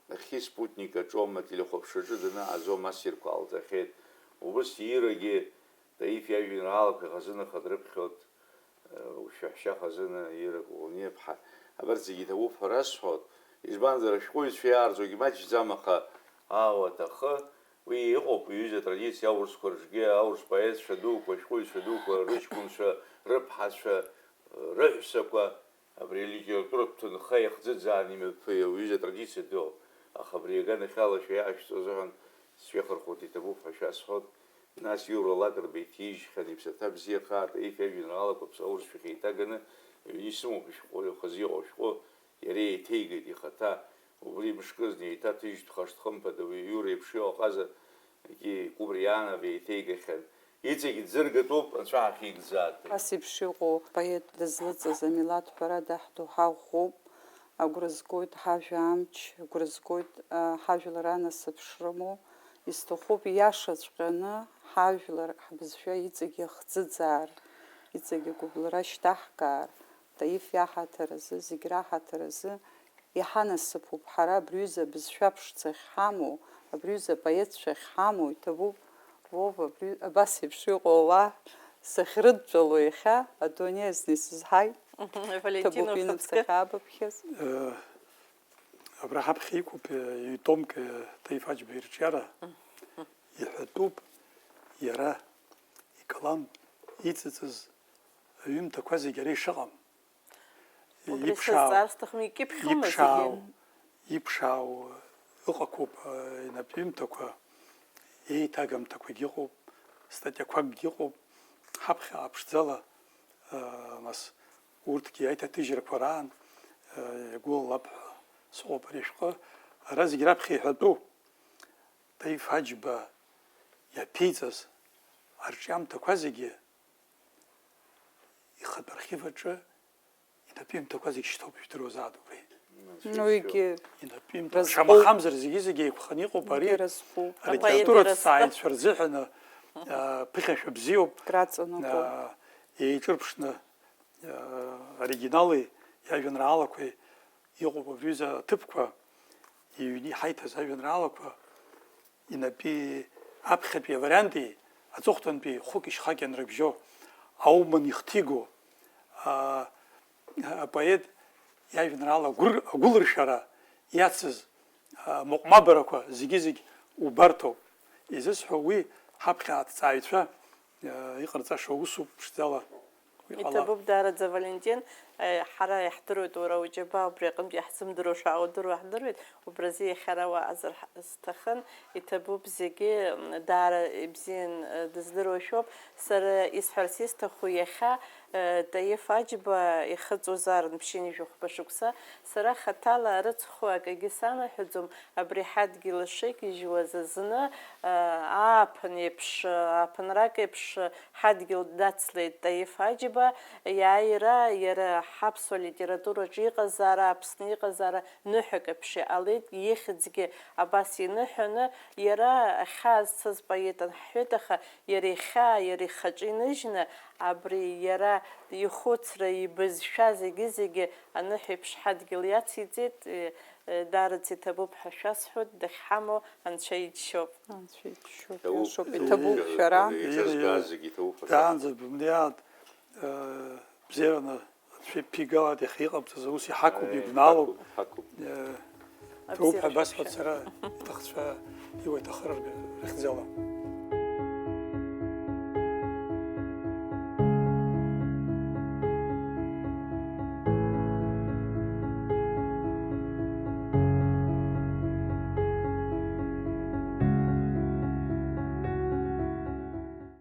ахьи спутник аҿома телехәаԥшраҿы данааӡом ассирқәа ҟалҵахьеит. Убас Ирагьы Таиф иажәеинраалақәа ихазынаха дрыԥхьот, ушәаҳәшьа хазына Ира Кәлониаԥҳа. Абарҭ зегьы иҭабуп ҳәа расҳәот, избанзар ашәҟәыҩҩцәа иаарҵогьы маҷӡам, аха ауаҭахы уи иҟоуп иҩыза традициа аурысқәа рҿгьы, аурыс поетцәа дуқәа, ашәҟәыҩҩцәа дуқәа, рыҷкәынцәа, рыԥҳацәа, рыҳәсақәа, абри алитературатә ҭынха иахӡыӡааны иҩыза традициа дыҟоуп. Аха абри аганахьала шәиаашәҵо азыҳәан сшәыхырхәот, иҭабуп ҳәа шәасҳәот. Нас Иура Лакрба иҭижьхьан, иԥсаҭа бзиа хаа, Таиф иажәеинраалақәа аурысшәахь еиҭаганы исымоуп ишәҟәы, ихазы иҟоу шәҟәы, иара еиҭеигеит ихаҭа. убри мышкызны еиҭаҭыжьт хашҭ-хымԥада уи аиура еиԥш иҟаз егьи Кубрианов еиҭеигахьан. Иҵегь дзыргатәуп анцәа ҳахьигӡааит. Ас еиԥш иҟоу поет дызлыҵыз амилаҭ ҳәара даҳҭо ҳаӷәӷәоуп, агәра згоит ҳажәа амч, агәра згоит ҳажәлар анасыԥ шрымоу, исҭахуп иашаҵәҟьаны ҳажәлар ҳбызшәа иҵегь ихӡыӡаар, иҵегь агәыблра шьҭаҳкаар, Таиф иаҳаҭыр азы, зегь раҳаҭыр азы иҳанасыԥуп ҳара абриҩыза бызшәа ԥшӡа ахьҳамоу, абриҩыза поетцәа ахьҳамоу, иҭабуп Вова абас еиԥш иҟоу ауаа сахьрыдтәалоу иахьа адунеи азы исызҳаит. Валентина Ухаҵкы. Абра ҳаԥхьа иқәуп итомк Таиф Ҳаџьба ирҿиара, иҳәатәуп иара икалам иҵыҵыз аҩымҭақәа зегьы ара ишыҟам. Убри сазҵаар сҭахым, икьыԥхьума зегьы? Иԥшаау ыҟақәоуп инапҩымҭақәа, еиҭагамҭақәагьы ыҟоуп, статиақәакгьы ыҟоуп, ҳаԥхьа ԥшӡала нас урҭгьы аиҭаҭыжьрақәа раан иагәылалап ҳәа сыҟоуп ари ашәҟы. Ара зегь раԥхьа иҳәатәу Таиф Ҳаџьба иаԥиҵаз арҿиамҭақәа зегьы ихатә архив аҿы инапҩымҭақәа зегьы шьҭоуп ижәдыруазаат убри. Уигьы инапҩымҭақәа шамахамзар зегьы еиқәханы иҟоуп ари алитературатә ҭҵааҩцәа рзыҳәан ԥыхьашәа бзиоуп, еиҿырԥшны оригинали иажәеинраалақәа иҟоуп абриҩыза аҭыԥқәа, иҩны иҳаиҭаз ажәеинраалақәа инапи аԥхьатәи аварианти аҵыхәтәантәи хәыки шьхаки анрыбжьо ауман ихҭиго апоет иажәеинраала агәылыршәара иацыз моҟмабарақәа зегьы убарҭоуп. Изысҳәо уи ҳаԥхьа аҭҵааҩцәа иҟарҵаша усуп ԥшӡала. Иҭабуп даараӡа Валентин, ҳара иаҳдыруеит уара уџьабаа убри аҟынтә иаҳзымдыруа шааудыруа иаҳдыруеит, убри азы иахьара уаазар сҭахын, иҭабуп зегьы даара ибзиан дыздыруашәоуп. Сара исҳәарц исҭаху иахьа Таиф Ҳаџьба ихыҵуазаарын ԥшьыни жәохәба шықәса, сара хаҭала рыцху акагьы санаҳәаӡом, абри ҳадгьыл ишеигьежьуаз азны ааԥын еиԥш, ааԥынрак еиԥш ҳадгьыл дацлеит Таиф Ҳаџьба, иааира иара ҳаԥсуа литератураҿы иҟазаара, Аԥсны иҟазаара ныҳәак аԥшьа иҟалеит, ихьӡгьы абас иныҳәаны, иара ахьаа зцыз поет анҳәеит, аха иара ихьаа, иара ихаҿы иныжьны, абри иара ихәыцра, ибызшәа зегьы аныҳәеиԥш ҳадгьыл иациҵеит, даараӡа иҭабуп ҳәа шәасҳәоит, дахьҳамоу Анцәа иџьшьоуп. Иҭабуп шәара. Даанӡа бымнеиаат бзиараны Анцәа иԥигалааит, иахьа иҟабҵаз аус иҳақуп, игәнаалоуп. Ҭабуп ҳәа басҳәоит сара, иҭахцәа иуа иҭахыр рыхьӡала.